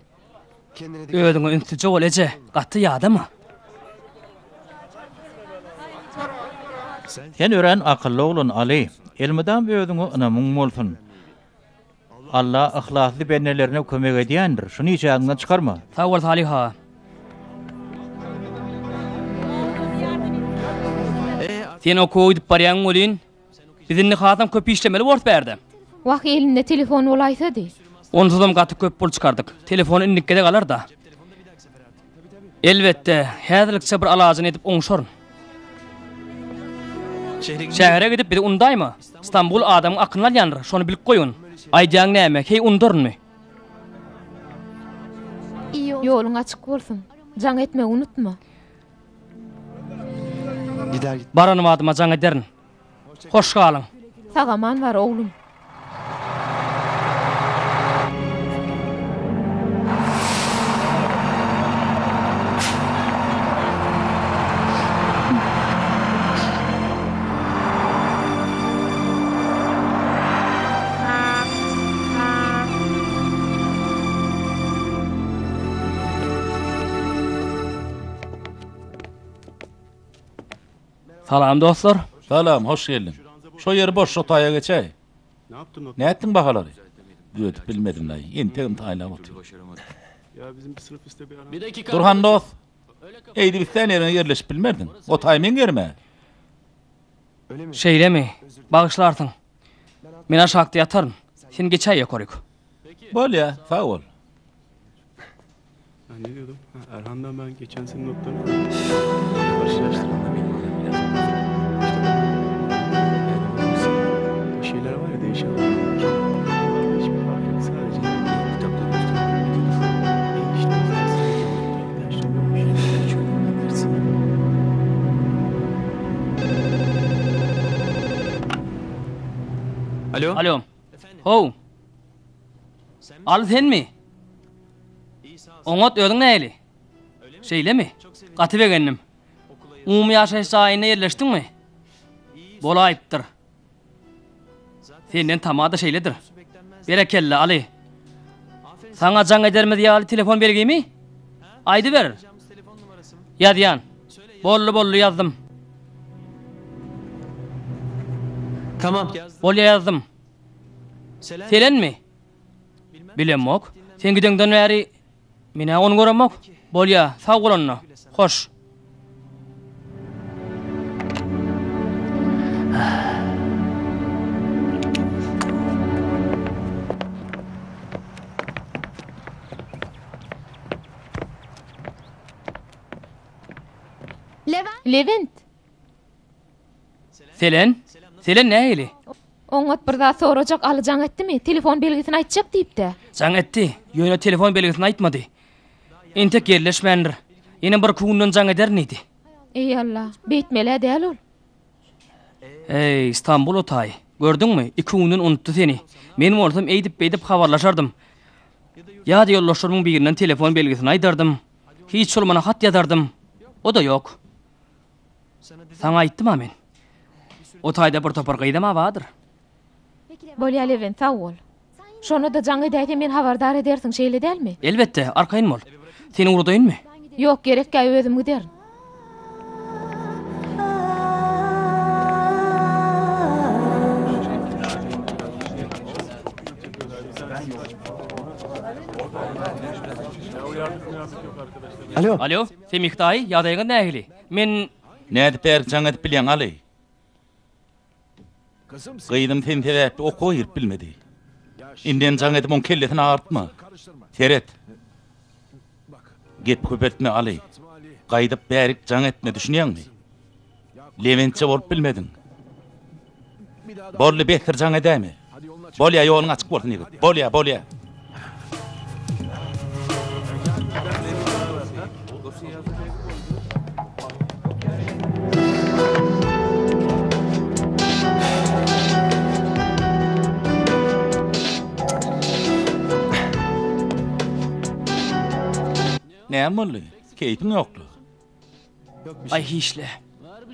Speaker 6: Ödüňe ünsüje bol eje, gaty ýadama.
Speaker 1: Sen ören akıllı olun Ali. Elmeden bir ödüňe ynamyň bolsun. Allah ihlasly bennelerine kömek edýändir. Şunu hiç ýadyndan çykarma.
Speaker 6: Sağ ol Salih ağa. Sen okuw edip barýan bolyn, bizini hatam köp işlemeli bort berdi.
Speaker 4: Wagt elinde telefon olaýsady.
Speaker 6: Onsuzam gaty köp bol çykardyk. Telefonu innikede galar da. Elbette, häzirlikçe bir alasyny edip oňşaryn. Şähere gidip biri undaýmy? İstanbul adamyň akyny alýandyr, şonu bilip goýun. Aýdýaň näme? Hey undurmy?
Speaker 4: Ýoluň açyk bolsun. Jaň etme unutma.
Speaker 6: Baranym adyma jaň ederin. Hoş galyň.
Speaker 4: Sagaman var oğlum.
Speaker 6: Salam dostlar.
Speaker 2: Salam, hoş geldin. Şo ýeri boş otaya geçäý. Ne ettin bahalary? Götüp bilmedim daý. Entegim taýlap otur.
Speaker 5: Ya bizim bir sınıf üstte bir ara. Bir dakika.
Speaker 2: Durhan dost. Eýdi biz sen ýerine yerleşip bilmerdin. Otay men germe.
Speaker 6: Şeýlemi? Bagyşlarsyň. Men aşakda ýataryn. Sen geçäý ýokaryk.
Speaker 2: Bol ya, sağ ol.
Speaker 5: Ha, ne diyordum? Ha, Erhan'dan ben geçen senin notlarını karşılaştırdım. O şeyler var ya, değişen. Hiçbir fark yok. Sadece kitapları
Speaker 6: Alo. Alo. Ho. Al sen mi? Oňat ödüň näli? Şeýlemi? Gaty begendim. Umumy ýaşaýyş saýyna ýerleşdiňmi? Bolaýypdyr. Senden tamada şeýledir. Berekelle Ali. Saňa jaň edermedi ýaly telefon bergimi? Aýdy ber. Ýadýan. Bollu ýazdym.
Speaker 5: Tamam.
Speaker 6: Bol ýazdım. Selenmi? Bilemok. Sen gidenden bäri mene onu göremok. Bolya, sağ bolanyna. Hoş.
Speaker 4: Levent.
Speaker 6: Selen nähili?
Speaker 4: Oňat bir daha sorajak alyjaň etdimi? Telefon belgisini aýtjak diýipdi.
Speaker 6: Jaň etdi. Ýöne telefon belgisini aýtmady. Entek yerleşmendir. Ýene bir kundan jaň edernidi.
Speaker 4: Ey Allah, beýtmeli däl ol.
Speaker 6: Ey İstanbul otay. Gördüňmi? 2 kundan unutdy seni. Men bolsam eýdip habarlaşardım. Ýa-da ýollaşlarymyň birinden telefon belgisini aýdardym. Hiç bolmana hat ýazardym. O da ýok. Saňa aýtdym men. Otayda bir topar gaýdama badyr.
Speaker 4: Bolýa Levent, sağ ol. Şonu da jaň edäýdi men habardar edersiň şeýle dälmi?
Speaker 6: Elbette, arkaýyn bol. Seni urdaýynmy?
Speaker 4: Ýok, gerek gaý özüm giderim.
Speaker 6: Alo, sen Mihtaý, ýagdaýyň nähili? Men
Speaker 2: Nädip berk jaň edip bilýän Ali. Gıydym sen sebäpli okuw ýerip bilmedi. Inden jaň edip on kellesini artma. Seret. Gep köpeltme Ali. gaýdyp bärik jaň etme düşünýärmi? Leventçe bolup bilmedin. Bolly behter jaň edämi? Bolýa ýoluň açyk bolsun ýigit. Bolýa. Näme boldy? Keýpin ýokdy.
Speaker 6: Ay hiçle.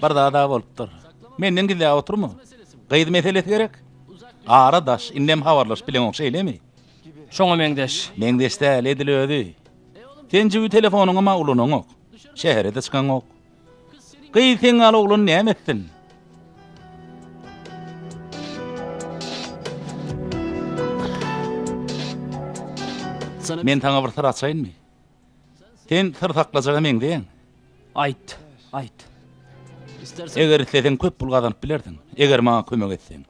Speaker 2: Bir daha bolupdyr. Menden gidä oturma. Gaýdy meselesi gerek. Ara daş, innem habarlaş bilen okşaýlemy.
Speaker 6: Şoňa meňdeş.
Speaker 2: Meňdeşde edilödi. Sen jibi telefonuňa ma ulanyň ok. Şäherde çykan ok. Gaýdyň ala ulan näme etdin? Men taňa bir sır açaýynmy? Sen sır saklajaga meňdeň.
Speaker 6: Ayt.
Speaker 2: Eger sen köp pul gazanyp bilerdin. Eger maňa kömek etseň.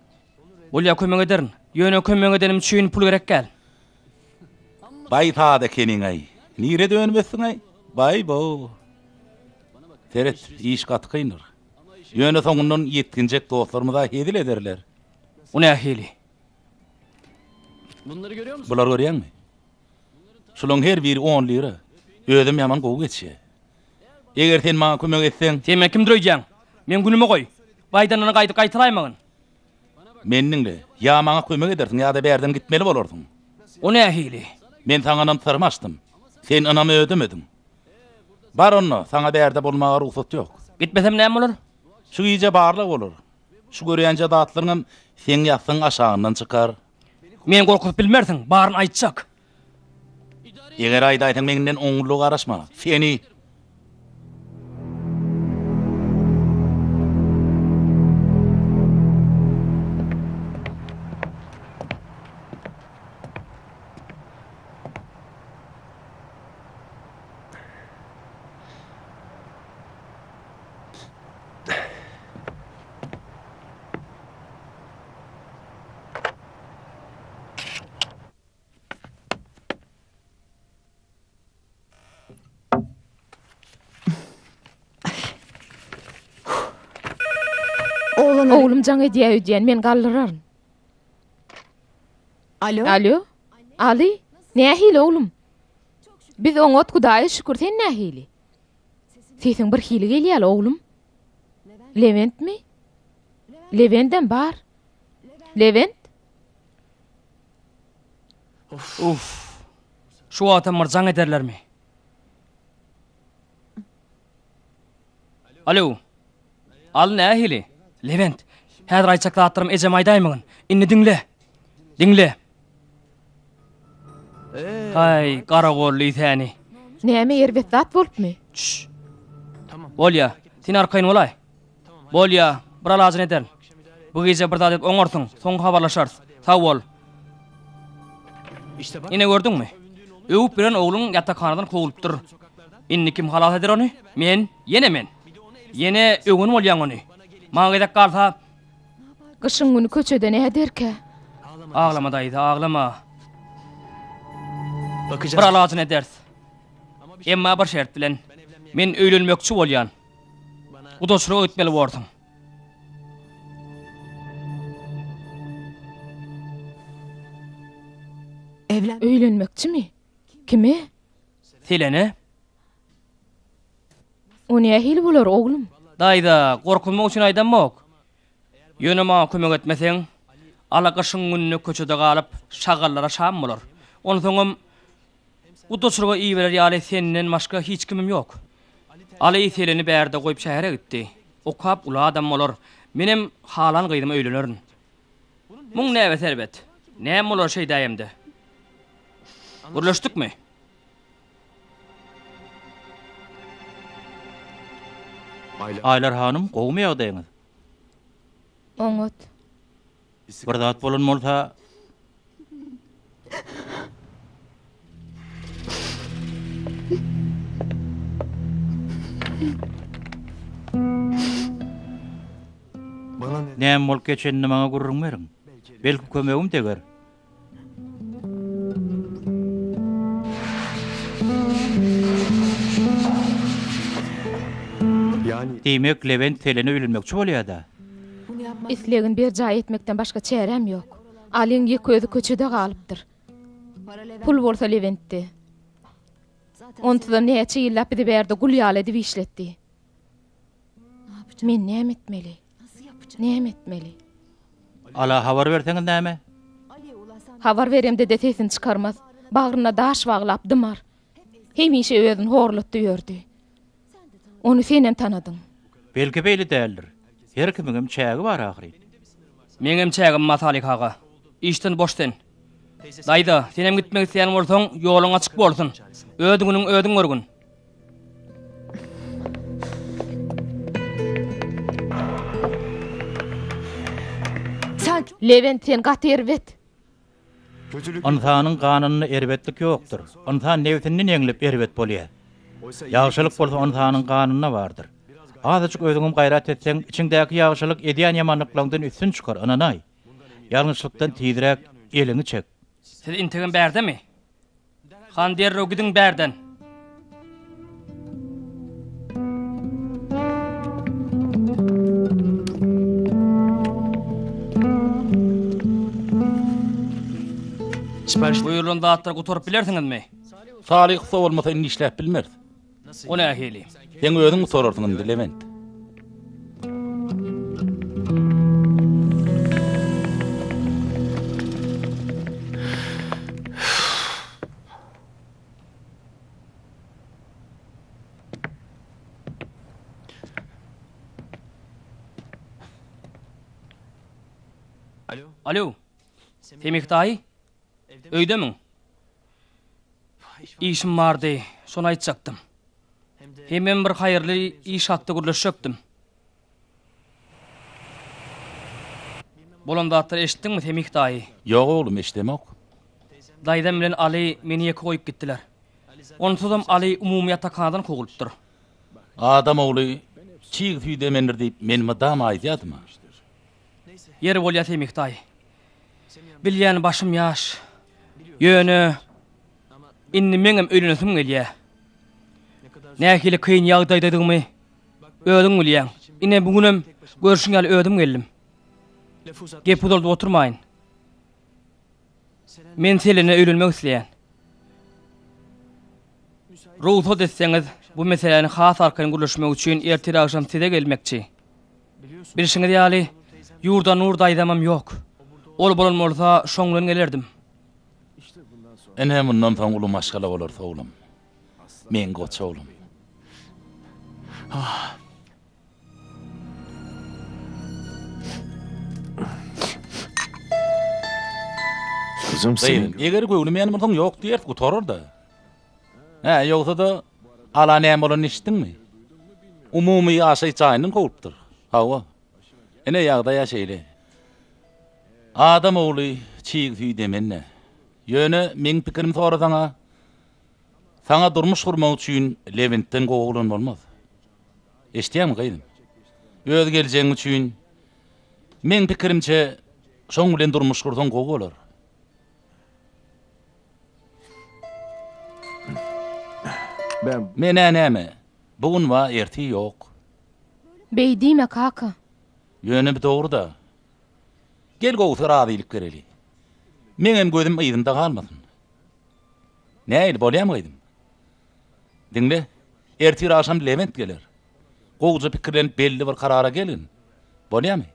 Speaker 6: Bolýa kömek ederin. Ýöne kömek edenim üçin pul gerek gel.
Speaker 2: Bay taada kenin ay. Nire dönmesin ay. Bay bo. Teret iş katkıyınır. Yöne soňundan yetkinjek dostlarymyza hedil ederler.
Speaker 6: O ne hili?
Speaker 2: Bular görýärmi? Şulaň her biri 10 lira. Özüm ýaman gowy geçýär. Eger sen maňa kömek etseň,
Speaker 6: Sen kim durýan? Men günüme goý. Baýdanany gaýtyraýmagyn.
Speaker 2: menninle ýa maňa kömek edersiň ýa-da bärden gitmeli bolarsyň.
Speaker 6: O ne hili?
Speaker 2: Men taňanam tırmaşdym. Sen anamy ödemedin. Bar onu, sana bärde bolmaga ruhsat ýok.
Speaker 6: Gitmesem näme bolar?
Speaker 2: Şu iyice barlyk bolar. Şu görýänje datlaryňam sen ýaksyň aşagyndan çykar.
Speaker 6: Men gorkup bilmersiň, baryn aýtjak.
Speaker 2: Eger aýdaýsaň menden oňurlyk garaşma. Seni
Speaker 4: Oğlum jaň edýär ödýän men gallyraryn.
Speaker 8: Alo?
Speaker 4: Ali, nähili oğlum? Biz oňat Hudaýa şükür sen nähili? Sesin bir hili gelýär oğlum. Levent mi? Leventden bar. Levent?
Speaker 6: Şu atamlar jaň ederlermi? Alo. Al nähili? Levent. Häzir aýtjak zatlarym ejem aýdaýmagyn. Inni Dinle. Hay, garagolly täni.
Speaker 4: Näme ýerbet zat bolupmy?
Speaker 6: Bolýa, sen arkaýyn bolay. Bolýa, bir alajyn eder. Bu gece bir dadyp oňarsyň, soň habarlaşarys. Sag bol. Ine gördüňmi? Öwüp bilen oğluň ýatakxanadan kogulypdyr. Inni kim halas eder ony? Men. Yene öwün bolýan ony. Maňa gedek galsa,
Speaker 4: Gyşyň güni köçede ne ederke?
Speaker 6: ağlama daýdy, ağlama. Bir alajyn eders. Emma bir şert bilen, men öýlenmekçi bolýan. Udaşyra ötmeli bordum.
Speaker 4: Öýlenmekçi mi? Kimi?
Speaker 6: Selene?
Speaker 4: O nähili bolar oğlum?
Speaker 6: Daýda, gorkunmak üçin aýdanmak. Ýöne maňa kömek etmeseň, ala gyşyň gününi köçede galyp şagallara şam bolar. Onu soňam udaşyra iýbeler ýaly senden başga hiç kimim ýok. Ali seleni bärde goýup şähere gitdi. Okap ula adam bolar. Menem halan gyýdym öýlenerin. Muň näme serbet? Näme bolar şey daýymdy? Gürleşdikmi?
Speaker 1: Aylar hanım gowmy ýagdaýyňyz?
Speaker 4: Oňat.
Speaker 1: Bir zat bolan bolsa näme bolup geçenini maňa gurrunmeriň. Belki kömegim teger. Demek Levent telene ölülmekçi bolýar-da.
Speaker 4: Islegin bir jaý etmekden başga çärem ýok. Alyň ýek gözü köçede galypdyr. Pul bolsa Leventdi. Ondan näçe ýyllap bizi berdi gulýal edip işletdi. Men näme etmeli? Näme etmeli?
Speaker 1: Ala habar berseňiz näme?
Speaker 4: Habar veremde de sesin çıkarmaz. Bagryna daş baglap dymar. Hemişe özüni horlatdy ýördi. Onu senen tanadyň.
Speaker 1: Belki beýle däldir. Her kimiň çägi bar ahry.
Speaker 6: Meňem çägim Matalik haga. İşden boşden. Daýda, senem gitmek isleýän bolsaň, ýoluň açyk bolsun. Ödüňiň ödüň görgün.
Speaker 8: Sen
Speaker 4: Levent sen gaterbet.
Speaker 1: Onsanyň ganyny erbetlik ýokdur. Onsan newtini eňlep erbet bolýar. Ýagşylyk bolsa onsanyň ganyna bardyr. Azajyk özüňem gaýrat etseň, içiňdäki ýagşylyk edýän ýamanlyklaryň üstün çykar, ananay. Ýalňyçlykdan tiýdirek elini çek.
Speaker 6: Siz intigin berdemi? Han derro gidin berden. Buyurun da atlar gutorup bilersiňizmi?
Speaker 2: Salih so bolmasa indi işläp bilmez.
Speaker 6: O nähili?
Speaker 2: Sen özüň sorarsyň Levent.
Speaker 6: Alo. Semih daýy? Öýdemiň? İşim bardy, şonu aýtjakdym. Hemen bir haýyrly iş hatda gürleşekdim. Bolanda atlar eşitdiňmi Semih daýy?
Speaker 2: Ýok oglum, eşdemek.
Speaker 6: Daýdam bilen Ali meni ýeke goýup gitdiler. Onsuzam Ali umumy ýatakxanadan kogulypdyr.
Speaker 2: Adam ogly çiğ tüýde mendir diýip menime dam aýdýadmy?
Speaker 6: Yer bolýar Semih daýy. Bilýän başym ýaş. Ýöne inni meňem öýlenesim gelýär. Nähili kyn ýagdaýdadyňmy? Ödüň bilýän. Ine bugunem görüşüňe ödüm geldim. Gep uzaldy oturmaýyn. Men seline öýlenmek isleýän. Ruhsat etseňiz, bu meseleni has arkaň gürleşmek üçin erteri akşam size gelmekçi. Bilişiňiz ýaly, ýurda nur daýdamam ýok. Ol bolan bolsa şoňdan gelerdim.
Speaker 2: Ene mundan soň ulum maşgala bolar oglum. Men goça oglum.
Speaker 5: Kızım senin.
Speaker 2: Eger göwlüm ýany bolsaň ýok diýer, gutorar da. Ha, ýogsa da ala näme bolan işitdiňmi? Umumy ýaşaý çaýynyň goýupdyr. Hawa. Ene ýagda ýaşaýly. Adam ogly çiğ tüýde menne. Ýöne meň pikirim sorasaňa, saňa durmuş gurmak üçin Leventden gowulan bolmaz. Eşdiýärmi gaýdym? Öz geljegiň üçin meň pikirimçe şoň bilen durmuş gursaň gowular. Men näme? Bugun wa erti ýok.
Speaker 4: Beýdime kaka.
Speaker 2: Ýöne bir dogry da. Gel gowsy razylyk bereli. Meňem gözüm ýyzynda galmasyn. Näil bolýarmy gaýdym? Diňle, ertir akşam Levent geler. Gowja pikirlenip belli bir karara gelin. Bolýarmy?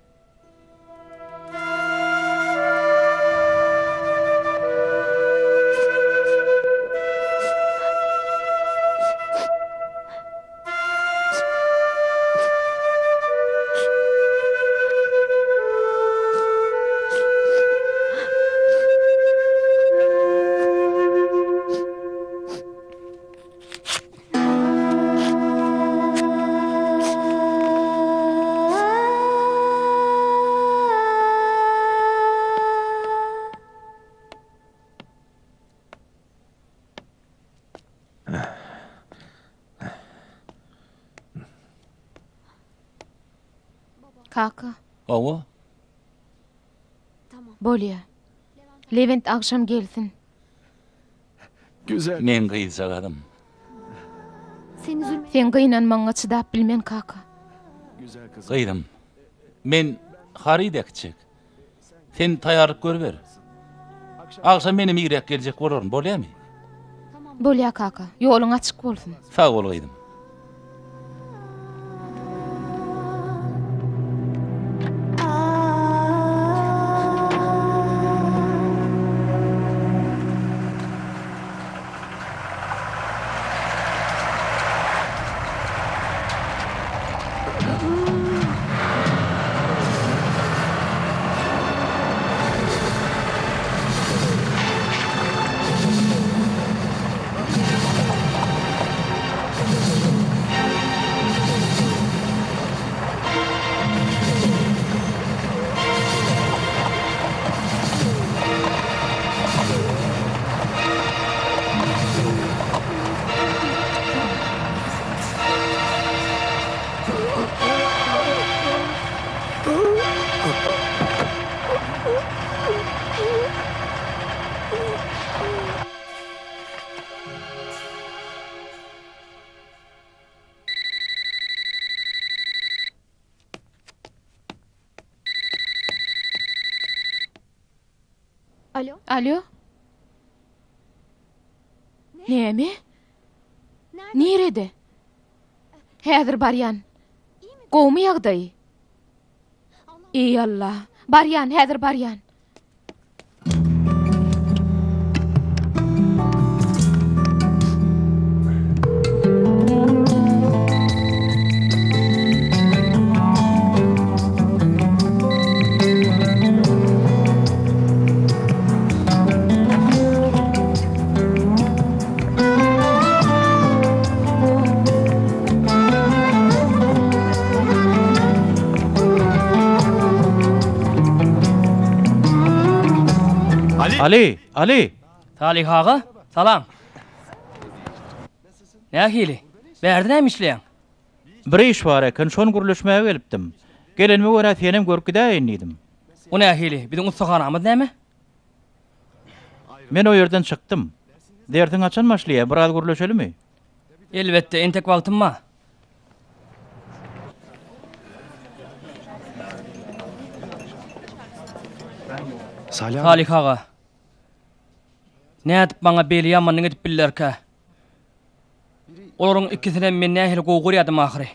Speaker 4: Kaka.
Speaker 2: Owa.
Speaker 4: Bolýar. Levent akşam gelsin.
Speaker 5: Güzel.
Speaker 2: Men gyýjak adam.
Speaker 8: Seni
Speaker 4: Sen gynanmaňa çydap bilmen kaka.
Speaker 2: Gıydym. Men haridekçek. Sen taýarlyk görber. Agşam menim ýürek geljek bolaryn, bolýarmy?
Speaker 4: Bolýa kaka, ýoluň açyk bolsun.
Speaker 2: Sag bol Gıydym.
Speaker 8: Alo?
Speaker 4: Alo? Näme? Nerede? Häzir barýan. Gowmy ýagdaý? Ey Allah, barýan, häzir barýan.
Speaker 1: Ali.
Speaker 6: Salih ağa, salam. Nähili? Bärdin emişleýän?
Speaker 1: Bir iş bar eken, şonu gürleşmäge gelipdim. Gelenime görä senem görküdäýin diýdim.
Speaker 6: O nähili? Biziň ustaxanamyz näme?
Speaker 1: Men o ýerden çykdym. Dertiň açan başlaýar, biraz gürleşelimi?
Speaker 6: Elbetde, entek wagtym bar. Salih ağa. Nädip bana beli ýamanyň edip billerkä? Olaryň ikisine men nähili gowy ýadym ahyry.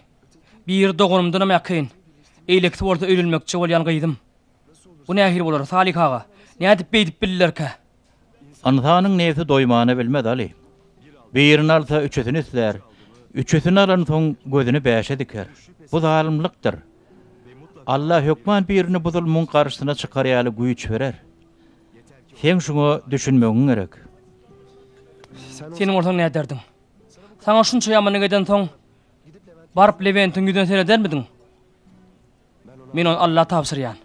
Speaker 6: Bir dogunumdan ýakyn. Eýlekdi bolsa öýlenmekçi bolýan Gıydym. Bu nähili bolar Salih ağa? Nädip beýdip billerkä?
Speaker 1: Anynyň näse doýmany bilmez Ali. Birini alsa üçesini isler. Üçesini alan soň gözüni bäşe diker. Bu zalymlykdyr. Allah hökman birini bu zulmyň garşysyna çykarýaly güýç berer. Sen şunu düşünmegiň gerek.
Speaker 6: Senin ortaň näde derdiň? Saňa şunça ýamanyň eden soň baryp Leventiň ýüzüne seredermidin? Men onu Allah tapşyrýan.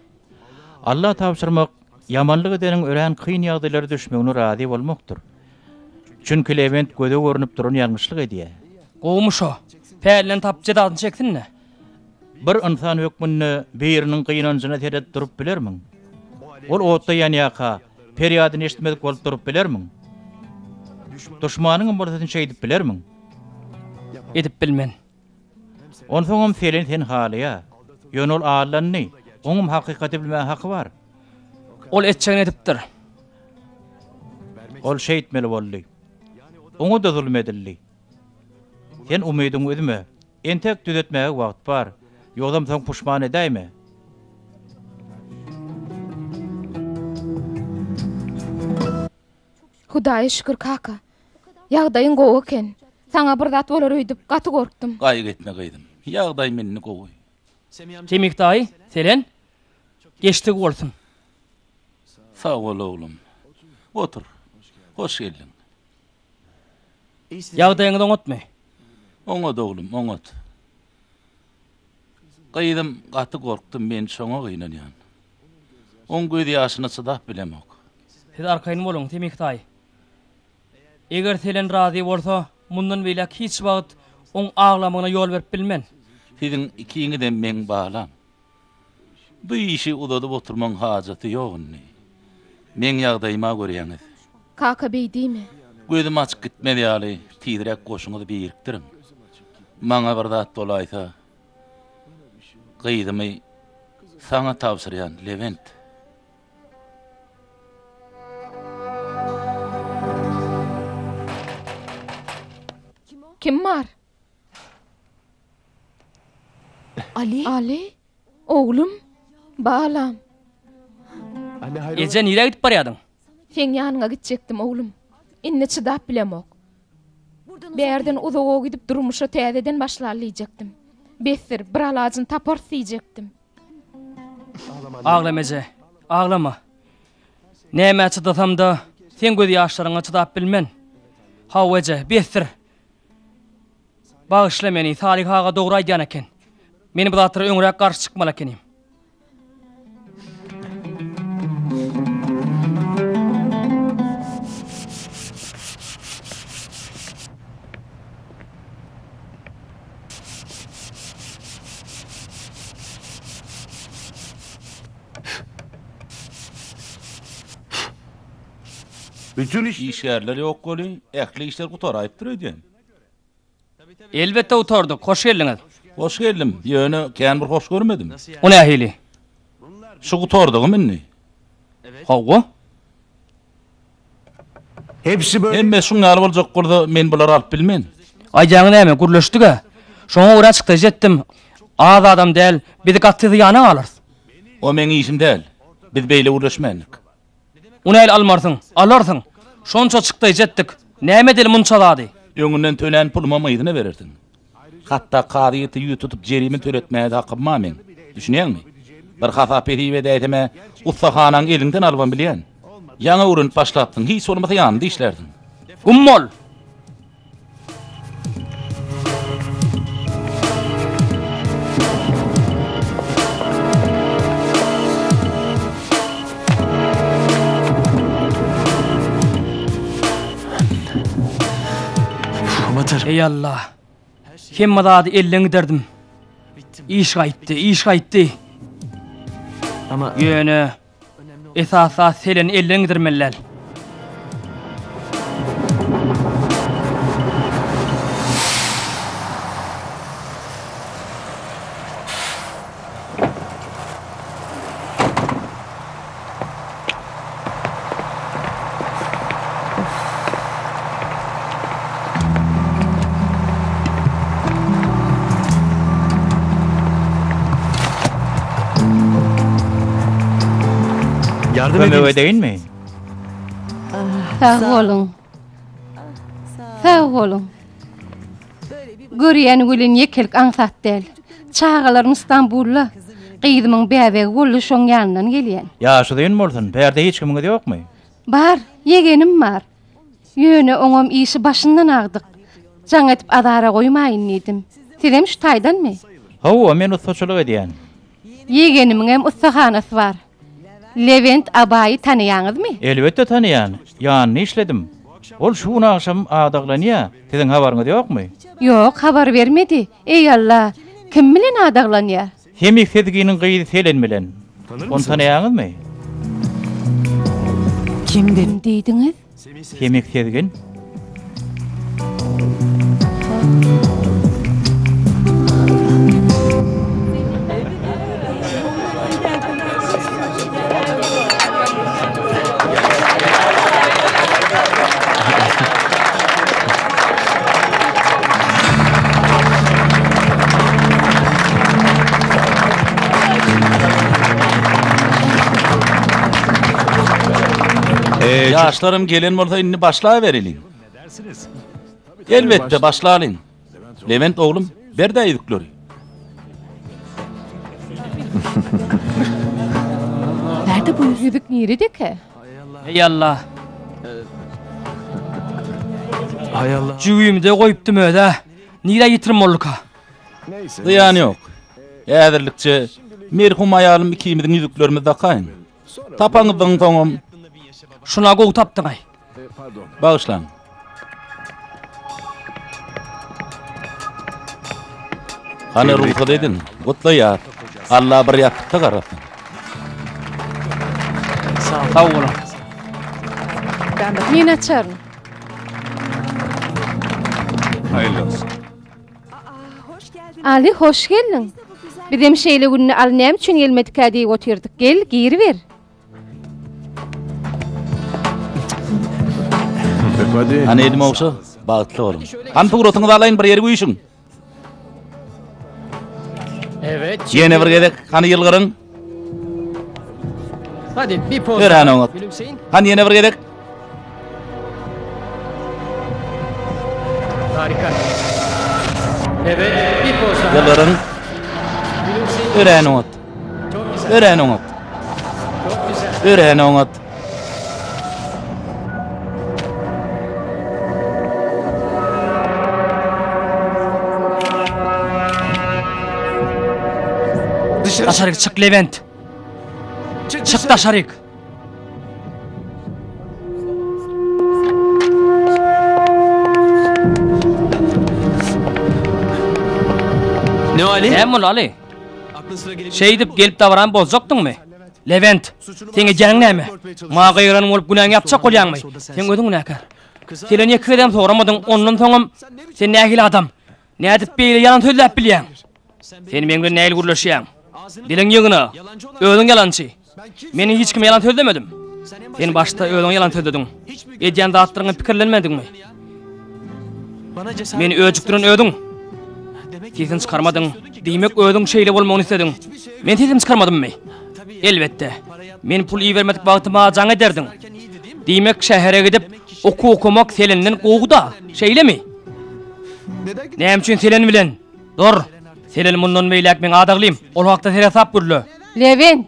Speaker 1: Allah tapşyrmak yamanlyk edeniň ören kyn ýagdaýlara düşmegine razy bolmakdyr. Çünki Levent göze görünüp duran ýalňyşlyk edýär.
Speaker 6: Gowmuş o. Pälen tapjy dadyny çeksinmi?
Speaker 1: Bir insan hökmünni biriniň kynanjyna seredip durup bilermiň? Ol otda ýanýaka perýadyny eşitmedik bolup durup bilermiň? Düşmanyň bolsasyň şey edip bilermiň?
Speaker 6: Edip bilmen.
Speaker 1: Onsoňam sen halya. Ýönül ağlanny. Oňum hakykaty bilmä haky bar.
Speaker 6: Ol etçäň edipdir.
Speaker 1: Ol şey etmeli boldy. Oňa da zulm edildi. Sen umydyň üzme. Entek düzetmäge wagt bar. Ýogam soň puşman edäými?
Speaker 4: Hudaýa şükür kaka. Ýagdaýyň gowy eken. Saňa bir zat bolar öýdüp gaty gorkdum.
Speaker 2: Gaýyk etme Gıydym. Ýagdaý meni gowy.
Speaker 6: Temik daýy, selen geçdik bolsun.
Speaker 2: Sag bol oglum. Otur. Hoş geldin.
Speaker 6: Ýagdaýyňy oňatmy.
Speaker 2: Oňat oglum, oňat. Gıydym gaty gorkdum, men şoňa gynanýan. Oň göz ýaşyna çydap bilemok.
Speaker 6: Siz arkaýyn boluň, temik daýy. Eger selen razy bolsa, mundan belek hiç wagt oň ağlamagyna ýol berip bilmen.
Speaker 2: Siziň ikiňizden men baglan. Bu işi udadyp oturmaň hajaty ýokny. Men ýagdaýyma görýäňiz.
Speaker 4: Kaka beýdimi?
Speaker 2: Gözüm açyk gitmedi ýaly, tiýdirek goşuňyzy birikdirin. Maňa bir zat dolaýsa, Gıydymy sana tavsiryan Levent.
Speaker 4: Kim var?
Speaker 8: Ali.
Speaker 4: Ali? Oğlum? Balam.
Speaker 5: Anne hayrola?
Speaker 6: Ece nire gidip barýadyň?
Speaker 4: Sen yanına gidecektim oğlum. İnne çydap bilemok. Berden uzağa gidip durmuşa täzeden başlarlayacaktım. Besir, bir alacın tapar diyecektim.
Speaker 6: Ağlama Ece, ağlama. Näme çydatam da sen göz ýaşlaryňa çydap bilmen. Haw Ece, besir. Bağışla meni, Salih ağa dogry aýdýan eken. Meni bu zatlara öňrek garşy çykmaly ekenim.
Speaker 2: Bütün iş yerleri yok goli, ähli işler gutaraýypdyr öýdän.
Speaker 6: Elbette utardyk, hoş geldiňiz.
Speaker 2: Hoş geldim. Ýöne kän bir hoş görmedim.
Speaker 6: O nähili?
Speaker 2: Şu gutardygy minni.
Speaker 6: Hawa?
Speaker 5: Hepsi böyle.
Speaker 2: Emme şuňaly boljak gurda men bular alyp bilmen.
Speaker 6: Aýjaňy näme gürleşdik-a? Şoňa ura çykdy jetdim. Az adam däl, bizi gatty ýana alar.
Speaker 2: O meň işim däl. Biz beýle uğraşmaýanyk.
Speaker 6: Unaýl almarsyň, alarsyň. Şonça çykdy jetdik. Näme dil munça zady?
Speaker 2: Öňünden tölen puluma maýdyna bererdin. Hatda qadiýety ýutup jerimi töretmäge hakkym ma men. Düşünýärmi? Bir hasap ediýe däýteme, ustahanaň elinden alban bilýän. Ýa-ni urunup başlapdyň, hiç olmasa ýanynda işlerdin.
Speaker 6: Gummol.
Speaker 5: Amatör.
Speaker 6: Ey Allah. Hemme zady elleňi derdim. İş gaýtdy.
Speaker 5: Ama
Speaker 6: Ýöne esasa selen elleňi dirmellär.
Speaker 5: yardım
Speaker 1: Kömek
Speaker 5: edin.
Speaker 1: edeýinmi?
Speaker 3: Sağ olun. Sağ olun. Görýän gülen ýekelik aňsat däl. Çağalaryň İstanbul'la gyzymyň bäbegi bolly şoň ýanyndan gelýän.
Speaker 1: Ýaşydyň bolsun, berde hiç kimiňiz ýokmy?
Speaker 3: Bar, yegenim bar. Ýöne oňam işi başyndan agdyk. Jaň etip adara goýmaýyn diýdim. Sizem şu taýdanmy?
Speaker 1: Hawa, men ustaçylyk edýän.
Speaker 3: Yegenimiň hem ustahanasy bar. Levent abaýy tanıýaňyzmy?
Speaker 1: Elbette tanıyan. Ýanyny işledim. Ol şu gün akşam adaglanýa. Siziň habaryňyz ýokmy?
Speaker 3: Ýok, habar bermedi. Ey Allah, kim bilen adaglanýar?
Speaker 1: Hemik sezginiň gyýdy selen bilen. Onu tanıýaňyzmy?
Speaker 3: Kim diýdiňiz?
Speaker 1: Hemik sezgin.
Speaker 2: Yaşlarım gelen bolsa inni başlaýaberelin. Elbette başlaýalyň. Levent oğlum, ber de ýükleri.
Speaker 3: Nerede bu yüzük niride?
Speaker 6: Ey Allah.
Speaker 5: Hay Allah.
Speaker 6: Jüýümde goýupdym öde. Nire ýitirmolluk ha.
Speaker 5: Neyse.
Speaker 2: Zyýany ýok. Ädirlikçe merhum aýalym ikimiziň ýüzüklerimiz dakaýyn. Tapaňyzyň soňam
Speaker 6: Şuna gowy tapdyň ay.
Speaker 5: Pardon.
Speaker 2: bağışlan. Hani ruhsat edin, gutla ýat. Allah bir ýatykda garasyn.
Speaker 6: Sağ olun.
Speaker 3: Men açarım.
Speaker 2: Hayırlı olsun.
Speaker 3: Ali, hoş geldin. Bizim şeýle günni al näme üçin gelmedik diýip otyrdyk. Gel, giri ber.
Speaker 5: Hadi.
Speaker 2: Hani elim olsa bağıtlı olun. Han tuğrotuňyzy alaýyn bir ýere güýşüň.
Speaker 6: Evet.
Speaker 2: Ýene bir gedek, hani ýylgyryň.
Speaker 6: Hadi bir poz.
Speaker 2: Ören oňat.
Speaker 6: Gülümseyin.
Speaker 2: Hani ýene bir gedek.
Speaker 6: Harika. Evet, bir poz daha.
Speaker 2: Ýylgyryň.
Speaker 6: Gülümseyin.
Speaker 2: Ören oňat.
Speaker 6: Çok güzel.
Speaker 2: Ören oňat.
Speaker 6: Çok güzel.
Speaker 2: Ören oňat.
Speaker 6: Dışarı çık Levent. Çık dışarı.
Speaker 9: Ne Ali?
Speaker 6: Hem ol Ali.
Speaker 9: Aklın sıra gelecek.
Speaker 6: Şey edip gelip davran bozacaktın mı? Levent, seni canın näme? Ma gayran bolup günahını yapacak bolýanmy? Sen ödüň näkär? Seni näki edem soramadın, ondan soňam sen nähil adam. Nädip beýle yalan söýläp bilýän? Sen meňle näil gurlaşýan? Diliň ýygyna, ödüň yalançy. Meni hiç kim yalan söylemedim. Sen başta ödüň yalan söyledin. Edýän zatlaryňy pikirlenmedingmi?
Speaker 9: Bana cesaret.
Speaker 6: Meni öjükdiren ödüň. Sesin çıkarmadın. Demek ödüň şeýle bolmagyny istedin. Men sesim çıkarmadymmy? Elbette. Men pul iyi vermedik wagtyma jaň ederdin. Demek şähere gidip okumak selinden gowda. Şeýlemi? Näme üçin selen bilen? Dur. Selen mundan meýlek men adaglym. Ol hakda sere sap gürlü.
Speaker 3: Levent.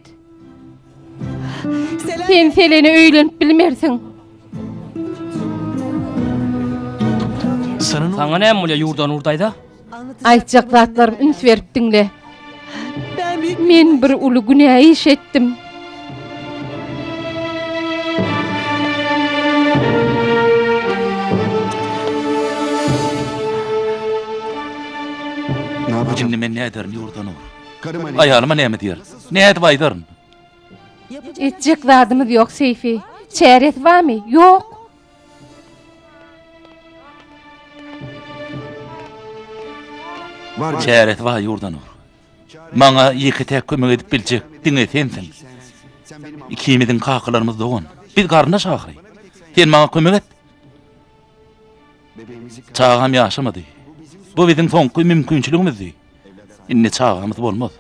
Speaker 3: Sen Selen'i öýlenip bilmersiň.
Speaker 9: Sana ne
Speaker 6: Saňa näme bolýar ýurdan urdaýda?
Speaker 3: Aýtjak zatlarym üns berip diňle. Men bir uly günah iş etdim.
Speaker 5: Ne yapacağım?
Speaker 2: Şimdi men ne ederim ýurdan ur.
Speaker 5: Karım hani.
Speaker 2: Aýalyma näme diýer? Näde baýdaryn?
Speaker 3: Etjek zadymyz ýok Seyfi. Çäret barmy? Ýok.
Speaker 5: Var.
Speaker 2: Çäret wa ýurdan ur. Maňa ýeki tek kömek edip biljek diňe sensiň. Ikimiziň kaklarymyz dogan. Biz garnaş ahry. Sen maňa kömek et. Çağam ýaşamady. Bu biziň soňky mümkinçiligimizdi. Indi çağamyz bolmaz.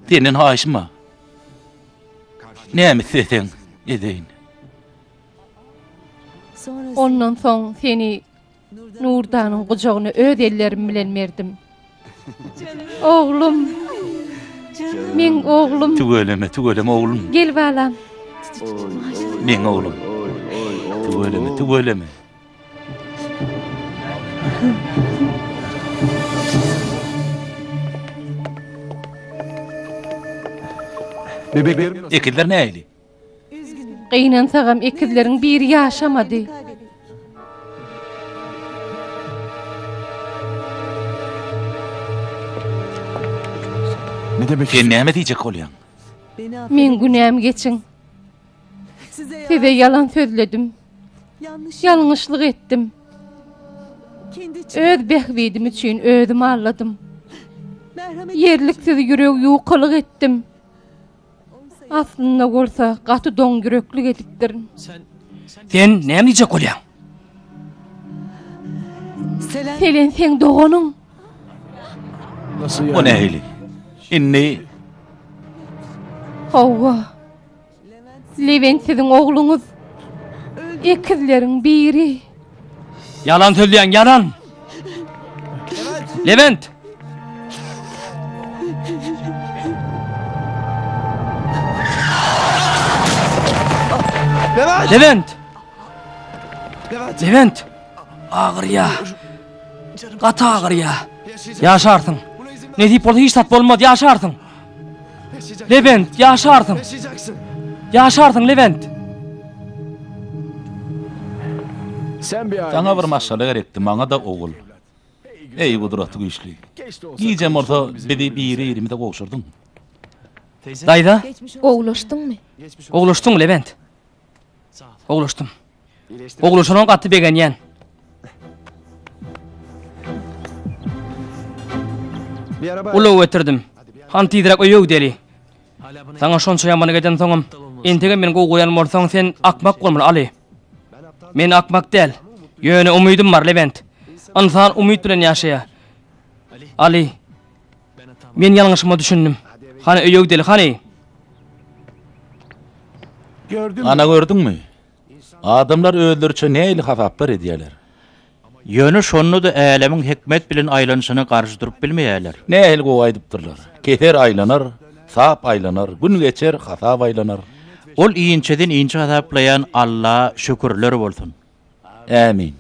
Speaker 2: Senin haýyşma. Näme seseň edeýin.
Speaker 3: Ondan soň seni Nurdanyň gujagyna öz ellerim bilen berdim. Oglum. Men oglum.
Speaker 2: Tügeleme oğlum.
Speaker 3: Gel balam.
Speaker 2: Men oğlum. Tügeleme.
Speaker 5: Bebeklerim.
Speaker 2: Ekiller näýli?
Speaker 3: Gıynansagam ekizleriň biri ýaşamady.
Speaker 5: Ne demek?
Speaker 2: Sen näme diýjek bolýan?
Speaker 3: Men günäm geçiň. Size yalan sözledim. Yanlışlyk etdim. Öz behwedim üçin özüm arladım. Yerliksiz ýüreg ýukalyk etdim. Aslında bolsa gaty doň yüreklik edipdirin.
Speaker 6: Sen näme diýjek bolýan?
Speaker 3: Selen sen doganyň.
Speaker 5: Nasıl
Speaker 2: O näýli? Inni
Speaker 3: Hawa. Levent siziň ogluňuz. Ekizleriň biri.
Speaker 6: Yalan söylüyorsun, yalan. Levent. Levent. Levent. Ağır ya. Katı ağır ya. Yaşarsın. Ne deyip oldu hiç tat olmadı, yaşarsın. Levent, yaşarsın. Yaşarsın Levent.
Speaker 5: Sen bir
Speaker 2: sana bir maşala gerekti, maňa da ogul. Ey gudratly güýçli. Giýjem orta bizi biri ýerimde gowşurdun.
Speaker 6: Dayda,
Speaker 4: Oglaşdyňmy?
Speaker 6: oglaşdym Levent. Oglaşdym. Oglaşanyň gaty begenýän.
Speaker 5: bir araba.
Speaker 6: Ulu ötürdüm. Han tidirek öýüg deli. Sana şonça ýamana geden soňam, entege men goýan bolsaň sen akmak bolmaly Ali. Men akmak del. Ýöne umydym bar Levent. Insan umyt bilen ýaşaýar. Ali. Men ýalňyşymy düşündüm. Hany öýüg deli, hany?
Speaker 2: Ana gördüňmi? Adamlar öldürçe näýli hasaplar edýärler.
Speaker 1: Ýöne şonu da älemiň hikmet bilen aýlanyşyna garşy durup bilmeýärler.
Speaker 2: Näýil goýadypdyrlar. Keter aýlanar, sap aýlanar, gün geçer, hasap aýlanar.
Speaker 1: Ol iýinçeden iýinçe hasaplayan Allah şükürler bolsun.
Speaker 2: Amin.